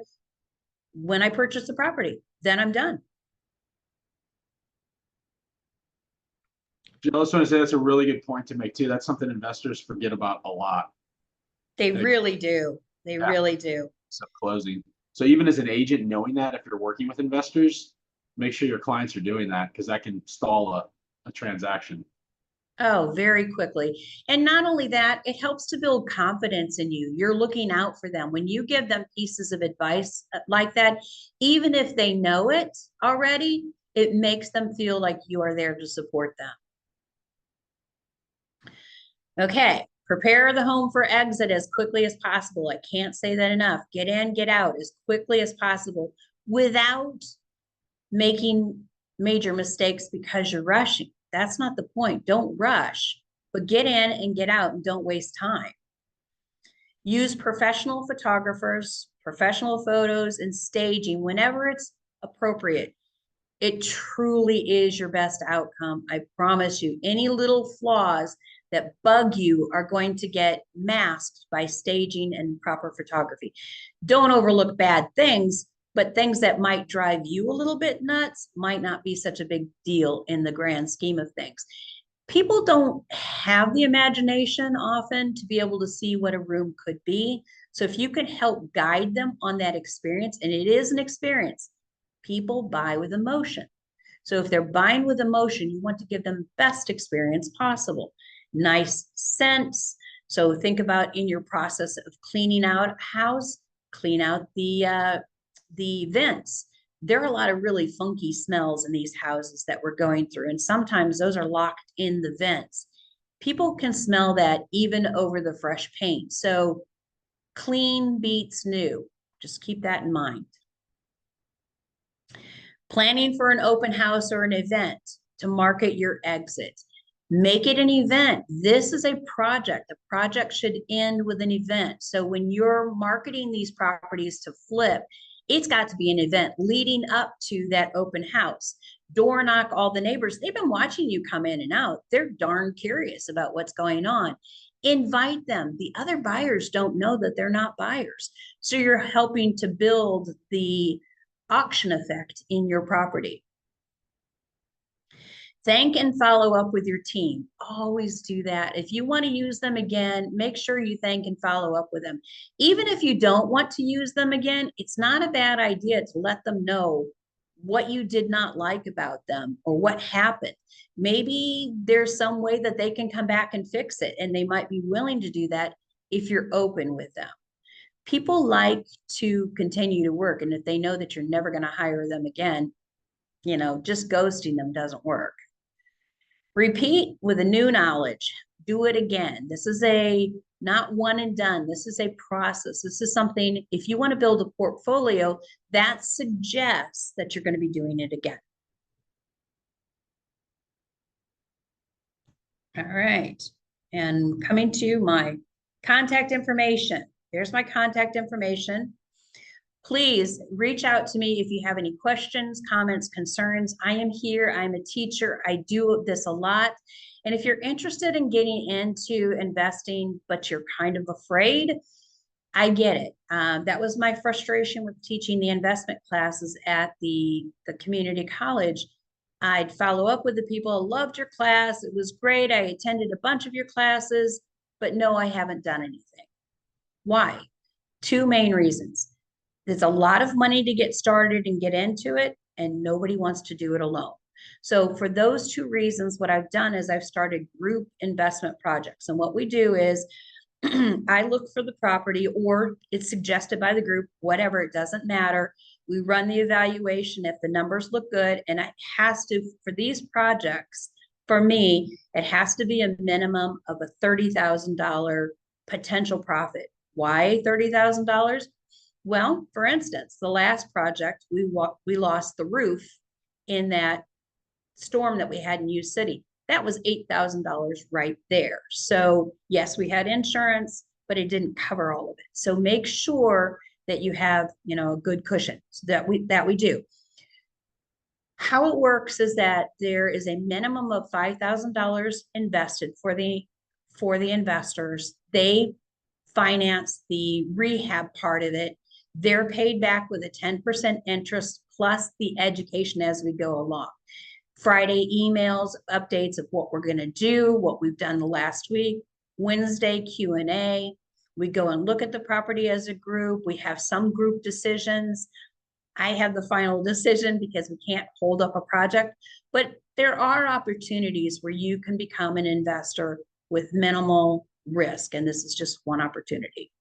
when I purchase the property. Then I'm done. I just want to say that's a really good point to make too. That's something investors forget about a lot. They really do. They really do. So closing. So even as an agent, knowing that if you're working with investors, make sure your clients are doing that because that can stall a transaction. Oh, very quickly. And not only that, it helps to build confidence in you. You're looking out for them. When you give them pieces of advice like that, even if they know it already, it makes them feel like you are there to support them. Okay, prepare the home for exit as quickly as possible. I can't say that enough. Get in, get out as quickly as possible without making major mistakes because you're rushing. That's not the point. Don't rush, but get in and get out and don't waste time. Use professional photographers, professional photos, and staging whenever it's appropriate. It truly is your best outcome. I promise you, any little flaws that bug you are going to get masked by staging and proper photography. Don't overlook bad things, but things that might drive you a little bit nuts might not be such a big deal in the grand scheme of things. People don't have the imagination often to be able to see what a room could be. So if you can help guide them on that experience, and it is an experience, people buy with emotion. So if they're buying with emotion, you want to give them the best experience possible. Nice scents. So think about in your process of cleaning out a house, clean out the vents. There are a lot of really funky smells in these houses that we're going through, and sometimes those are locked in the vents. People can smell that even over the fresh paint. So clean beats new. Just keep that in mind. Planning for an open house or an event to market your exit. Make it an event. This is a project. A project should end with an event. So when you're marketing these properties to flip, it's got to be an event leading up to that open house. Door knock all the neighbors. They've been watching you come in and out. They're darn curious about what's going on. Invite them. The other buyers don't know that they're not buyers. So you're helping to build the auction effect in your property. Thank and follow up with your team. Always do that. If you want to use them again, make sure you thank and follow up with them. Even if you don't want to use them again, it's not a bad idea to let them know what you did not like about them or what happened. Maybe there's some way that they can come back and fix it, and they might be willing to do that if you're open with them. People like to continue to work, and if they know that you're never going to hire them again, just ghosting them doesn't work. Repeat with a new knowledge. Do it again. This is not one and done. This is a process. This is something, if you want to build a portfolio, that suggests that you're going to be doing it again. All right. And coming to my contact information. There's my contact information. Please reach out to me if you have any questions, comments, concerns. I am here. I'm a teacher. I do this a lot. And if you're interested in getting into investing, but you're kind of afraid, I get it. That was my frustration with teaching the investment classes at the community college. I'd follow up with the people. Loved your class. It was great. I attended a bunch of your classes, but no, I haven't done anything. Why? Two main reasons. There's a lot of money to get started and get into it, and nobody wants to do it alone. So for those two reasons, what I've done is I've started group investment projects. And what we do is I look for the property, or it's suggested by the group, whatever, it doesn't matter. We run the evaluation if the numbers look good, and it has to, for these projects, for me, it has to be a minimum of a $30,000 potential profit. Why $30,000? Well, for instance, the last project, we lost the roof in that storm that we had in U City. That was $8,000 right there. So yes, we had insurance, but it didn't cover all of it. So make sure that you have, a good cushion. So that we do. How it works is that there is a minimum of $5,000 invested for the investors. They finance the rehab part of it. They're paid back with a 10% interest plus the education as we go along. Friday emails, updates of what we're going to do, what we've done the last week. Wednesday Q&A. We go and look at the property as a group. We have some group decisions. I have the final decision because we can't hold up a project, but there are opportunities where you can become an investor with minimal risk, and this is just one opportunity.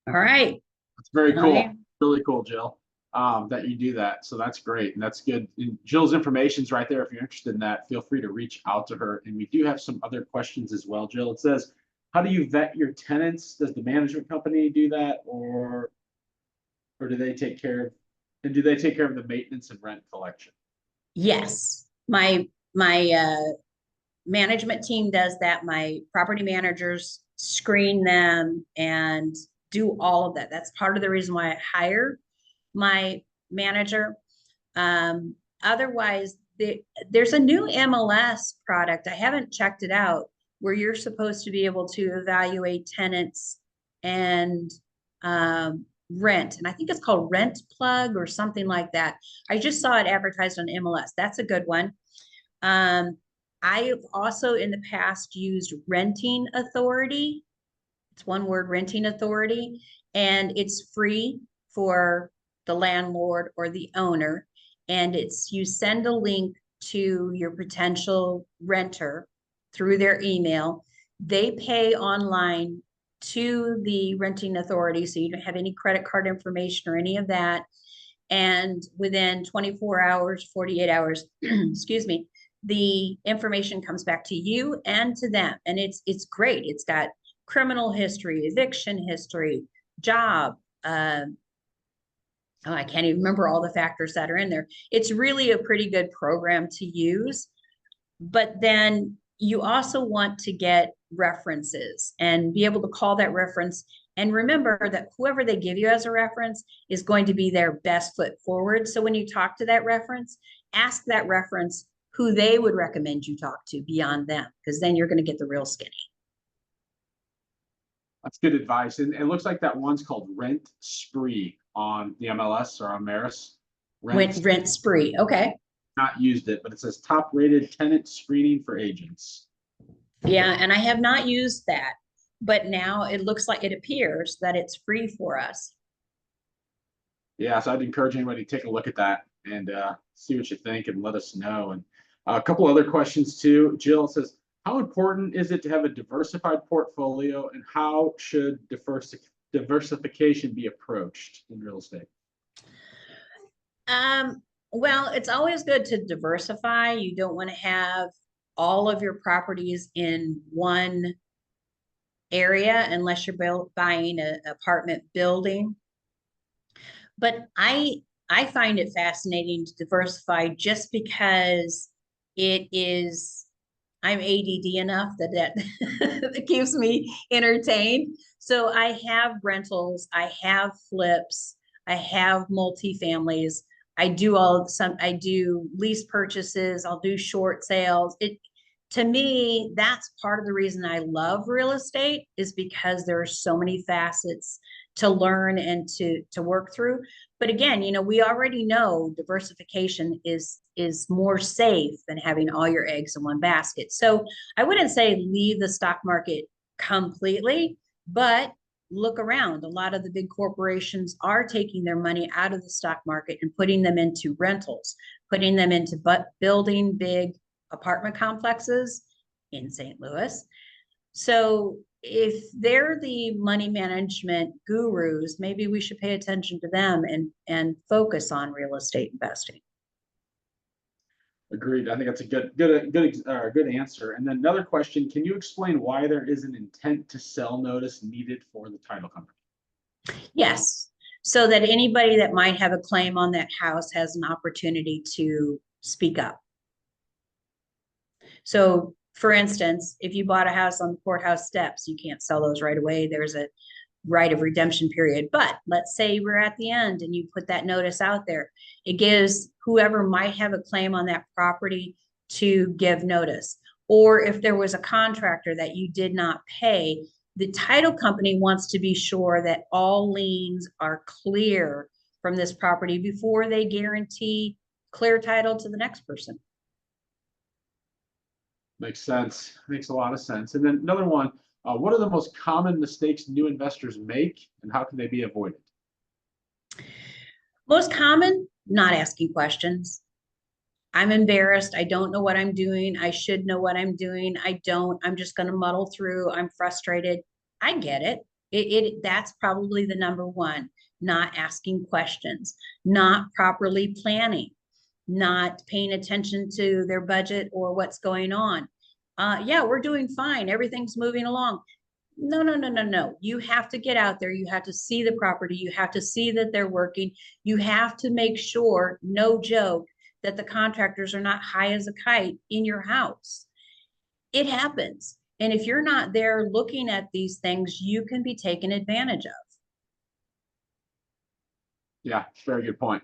All right. That's very cool. Really cool, Jill, that you do that. So that's great. And that's good. And Jill's information's right there. If you're interested in that, feel free to reach out to her. And we do have some other questions as well, Jill. It says, how do you vet your tenants? Does the management company do that, or do they take care of, and do they take care of the maintenance and rent collection? Yes. My management team does that. My property managers screen them and do all of that. That's part of the reason why I hire my manager. Otherwise, there's a new MLS product. I haven't checked it out, where you're supposed to be able to evaluate tenants and rent. And I think it's called Rent Plug or something like that. I just saw it advertised on MLS. That's a good one. I have also in the past used Renting Authority. It's one word, Renting Authority, and it's free for the landlord or the owner. And you send a link to your potential renter through their email. They pay online to the Renting Authority, so you don't have any credit card information or any of that. And within 24 hours, 48 hours, excuse me, the information comes back to you and to them. And it's great. It's got criminal history, eviction history, job. I can't even remember all the factors that are in there. It's really a pretty good program to use. But then you also want to get references and be able to call that reference. And remember that whoever they give you as a reference is going to be their best foot forward. So when you talk to that reference, ask that reference who they would recommend you talk to beyond them, because then you're going to get the real skinny. That's good advice. And it looks like that one's called Rent Spree on the MLS or on Maris. Rent Spree. Okay. Not used it, but it says top rated tenant screening for agents. Yeah, and I have not used that, but now it appears that it's free for us. Yeah, so I'd encourage anybody to take a look at that and see what you think and let us know. And a couple other questions too. Jill says, how important is it to have a diversified portfolio, and how should diversification be approached in real estate? Well, it's always good to diversify. You don't want to have all of your properties in one area unless you're buying an apartment building. But I find it fascinating to diversify just because I'm ADD enough that that keeps me entertained. So I have rentals, I have flips, I have multifamilies. I do lease purchases, I'll do short sales. To me, that's part of the reason I love real estate, is because there are so many facets to learn and to work through. But again, we already know diversification is more safe than having all your eggs in one basket. So I wouldn't say leave the stock market completely, but look around. A lot of the big corporations are taking their money out of the stock market and putting them into rentals, putting them into building big apartment complexes in St. Louis. So if they're the money management gurus, maybe we should pay attention to them and focus on real estate investing. Agreed. I think that's a good answer. And then another question: can you explain why there is an intent to sell notice needed for the title company? Yes, so that anybody that might have a claim on that house has an opportunity to speak up. So for instance, if you bought a house on the courthouse steps, you can't sell those right away. There's a right of redemption period. But let's say we're at the end and you put that notice out there. It gives whoever might have a claim on that property to give notice. Or if there was a contractor that you did not pay, the title company wants to be sure that all liens are clear from this property before they guarantee clear title to the next person. Makes sense. Makes a lot of sense. And then another one, what are the most common mistakes new investors make and how can they be avoided? Most common, not asking questions. I'm embarrassed. I don't know what I'm doing. I should know what I'm doing. I don't. I'm just going to muddle through. I'm frustrated. I get it. That's probably the number one, not asking questions, not properly planning, not paying attention to their budget or what's going on. Yeah, we're doing fine. Everything's moving along. No, no, no, no, no. You have to get out there. You have to see the property. You have to see that they're working. You have to make sure, no joke, that the contractors are not high as a kite in your house. It happens. And if you're not there looking at these things, you can be taken advantage of. Yeah, very good point.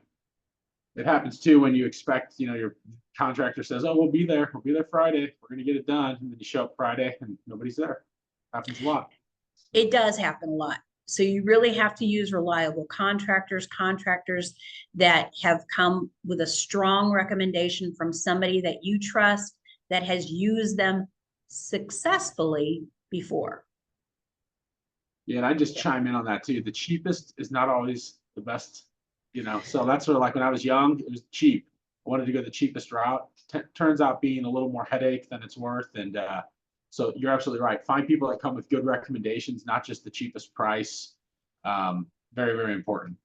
It happens too when you expect, your contractor says, "Oh, we'll be there. We'll be there Friday. We're going to get it done." And then you show up Friday and nobody's there. Happens a lot. It does happen a lot. So you really have to use reliable contractors that have come with a strong recommendation from somebody that you trust that has used them successfully before. Yeah, and I just chime in on that too. The cheapest is not always the best, So that's sort of like when I was young, it was cheap. I wanted to go the cheapest route. Turns out being a little more headache than it's worth. And so you're absolutely right. Find people that come with good recommendations, not just the cheapest price. Very, very important.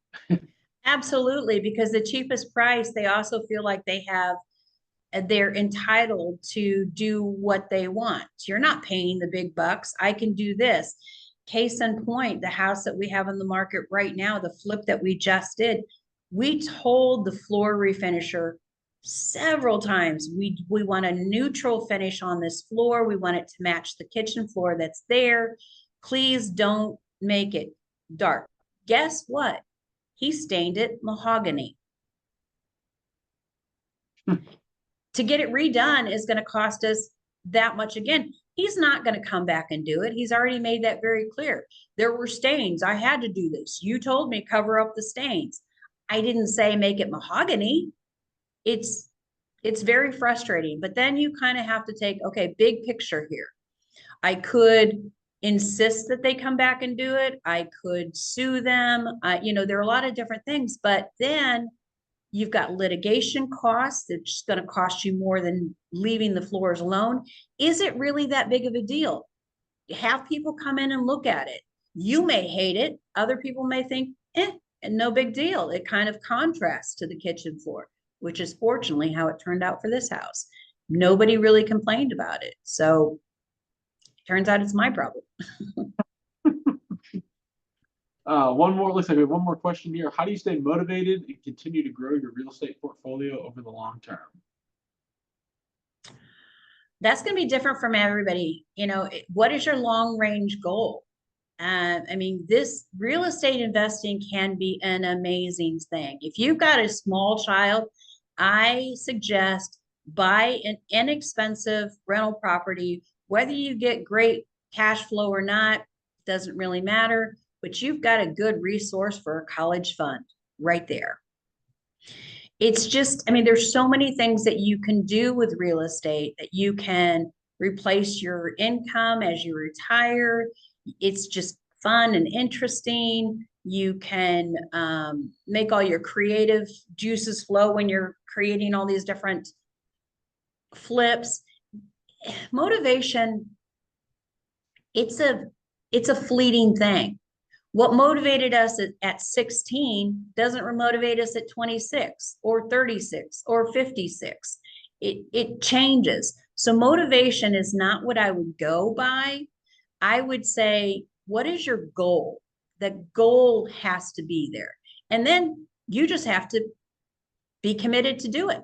Absolutely, because the cheapest price, they also feel like they're entitled to do what they want. You're not paying the big bucks. I can do this. Case in point, the house that we have on the market right now, the flip that we just did, we told the floor refinisher several times, we want a neutral finish on this floor. We want it to match the kitchen floor that's there. Please don't make it dark. Guess what? He stained it mahogany. To get it redone is going to cost us that much again. He's not going to come back and do it. He's already made that very clear. There were stains. I had to do this. You told me cover up the stains. I didn't say make it mahogany. It's very frustrating, but then you kind of have to take, okay, big picture here. I could insist that they come back and do it. I could sue them. There are a lot of different things, but then you've got litigation costs. It's going to cost you more than leaving the floors alone. Is it really that big of a deal? Have people come in and look at it. You may hate it. Other people may think, and no big deal. It kind of contrasts to the kitchen floor, which is fortunately how it turned out for this house. Nobody really complained about it. So it turns out it's my problem. Looks like we have one more question here. How do you stay motivated and continue to grow your real estate portfolio over the long term? That's going to be different from everybody. What is your long range goal? This real estate investing can be an amazing thing. If you've got a small child, I suggest buy an inexpensive rental property. Whether you get great cash flow or not, doesn't really matter, but you've got a good resource for a college fund right there. It's just, there's so many things that you can do with real estate, that you can replace your income as you retire. It's just fun and interesting. You can make all your creative juices flow when you're creating all these different flips. Motivation, it's a fleeting thing. What motivated us at 16 doesn't motivate us at 26 or 36 or 56. It changes. So motivation is not what I would go by. I would say, what is your goal? The goal has to be there. And then you just have to be committed to do it.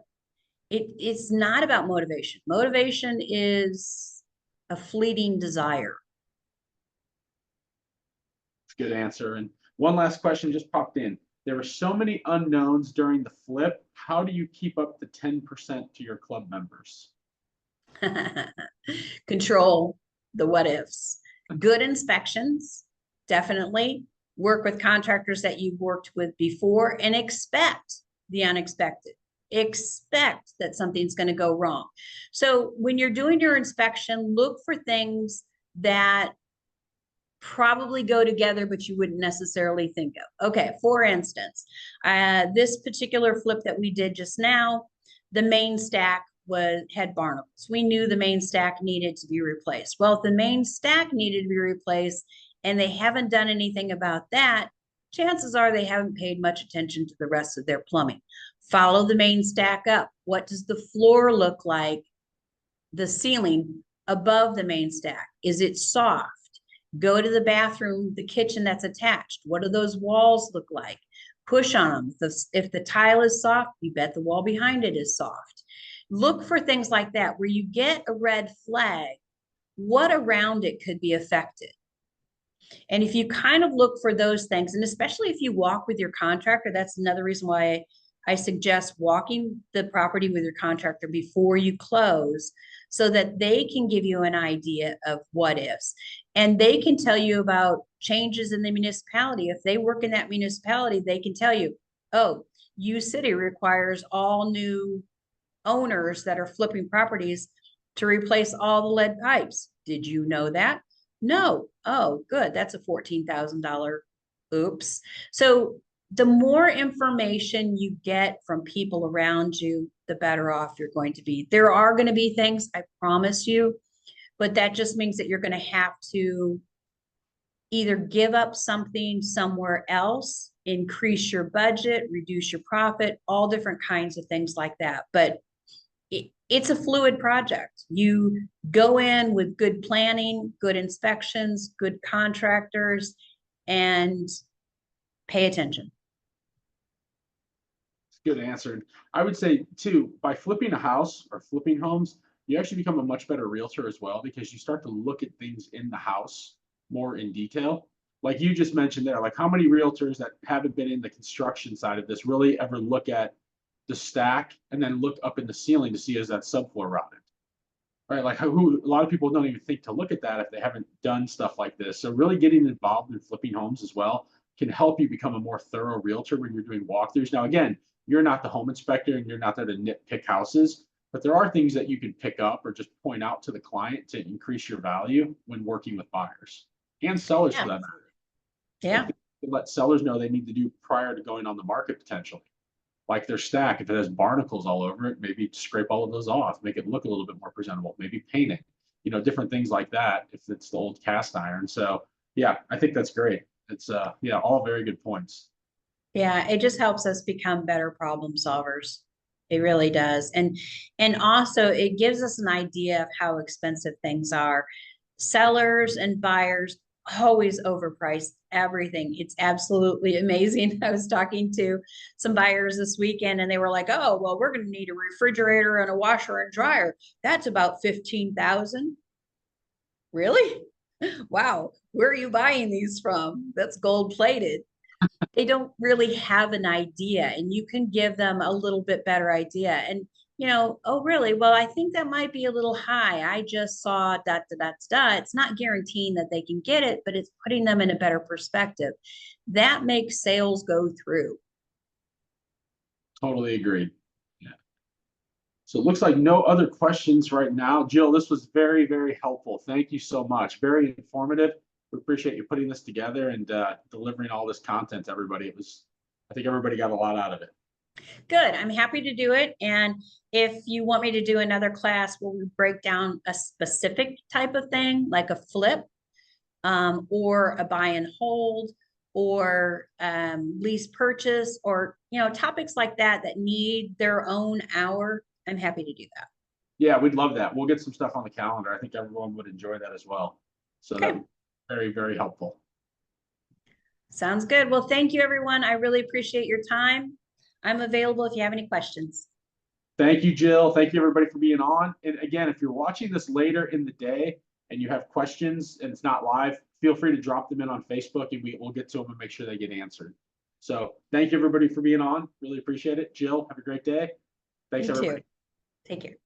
It's not about motivation. Motivation is a fleeting desire. Good answer. And one last question just popped in. There were so many unknowns during the flip. How do you keep up the 10% to your club members? Control the what ifs. Good inspections, definitely. Work with contractors that you've worked with before and expect the unexpected. Expect that something's going to go wrong. So when you're doing your inspection, look for things that probably go together, but you wouldn't necessarily think of. Okay, for instance, this particular flip that we did just now, the main stack had barnacles. We knew the main stack needed to be replaced. Well, if the main stack needed to be replaced and they haven't done anything about that, chances are they haven't paid much attention to the rest of their plumbing. Follow the main stack up. What does the floor look like? The ceiling above the main stack, is it soft? Go to the bathroom, the kitchen that's attached. What do those walls look like? Push on them. If the tile is soft, you bet the wall behind it is soft. Look for things like that where you get a red flag. What around it could be affected? And if you kind of look for those things, and especially if you walk with your contractor, that's another reason why I suggest walking the property with your contractor before you close, so that they can give you an idea of what ifs. And they can tell you about changes in the municipality. If they work in that municipality, they can tell you, oh, U City requires all new owners that are flipping properties to replace all the lead pipes. Did you know that? No. Oh, good. That's a $14,000 oops. So the more information you get from people around you, the better off you're going to be. There are going to be things, I promise you, but that just means that you're going to have to either give up something somewhere else, increase your budget, reduce your profit, all different kinds of things like that. But it's a fluid project. You go in with good planning, good inspections, good contractors, and pay attention. Good answer. I would say too, by flipping a house or flipping homes, you actually become a much better realtor as well, because you start to look at things in the house more in detail. Like you just mentioned there, like how many realtors that haven't been in the construction side of this really ever look at the stack and then look up in the ceiling to see is that subfloor rotted, right? Like a lot of people don't even think to look at that if they haven't done stuff like this. So really getting involved in flipping homes as well can help you become a more thorough realtor when you're doing walkthroughs. Now, again, you're not the home inspector and you're not there to nitpick houses, but there are things that you can pick up or just point out to the client to increase your value when working with buyers and sellers for that matter. Yeah. Let sellers know they need to do prior to going on the market potentially. Like their stack, if it has barnacles all over it, maybe scrape all of those off, make it look a little bit more presentable, maybe paint it, different things like that if it's the old cast iron. So yeah, I think that's great. It's yeah, all very good points. Yeah, it just helps us become better problem solvers. It really does. And also it gives us an idea of how expensive things are. Sellers and buyers always overprice everything. It's absolutely amazing. I was talking to some buyers this weekend and they were like, "Oh, well, we're going to need a refrigerator and a washer and dryer. That's about 15,000." Really? Wow. Where are you buying these from? That's gold plated. They don't really have an idea, and you can give them a little bit better idea. And oh really? Well, I think that might be a little high. I just saw dot dot dot dot. It's not guaranteeing that they can get it, but it's putting them in a better perspective. That makes sales go through. Totally agreed. Yeah. So it looks like no other questions right now. Jill, this was very, very helpful. Thank you so much. Very informative. We appreciate you putting this together and delivering all this content to everybody. I think everybody got a lot out of it. Good. I'm happy to do it. And if you want me to do another class where we break down a specific type of thing, like a flip, or a buy and hold, or lease purchase, or topics like that need their own hour, I'm happy to do that. Yeah, we'd love that. We'll get some stuff on the calendar. I think everyone would enjoy that as well. So Okay. that's very, very helpful. Sounds good. Well, thank you, everyone. I really appreciate your time. I'm available if you have any questions. Thank you, Jill. Thank you, everybody, for being on. And again, if you're watching this later in the day and you have questions and it's not live, feel free to drop them in on Facebook and we'll get to them and make sure they get answered. So thank you, everybody, for being on. Really appreciate it. Jill, have a great day. Thanks, You everybody. too. Take care.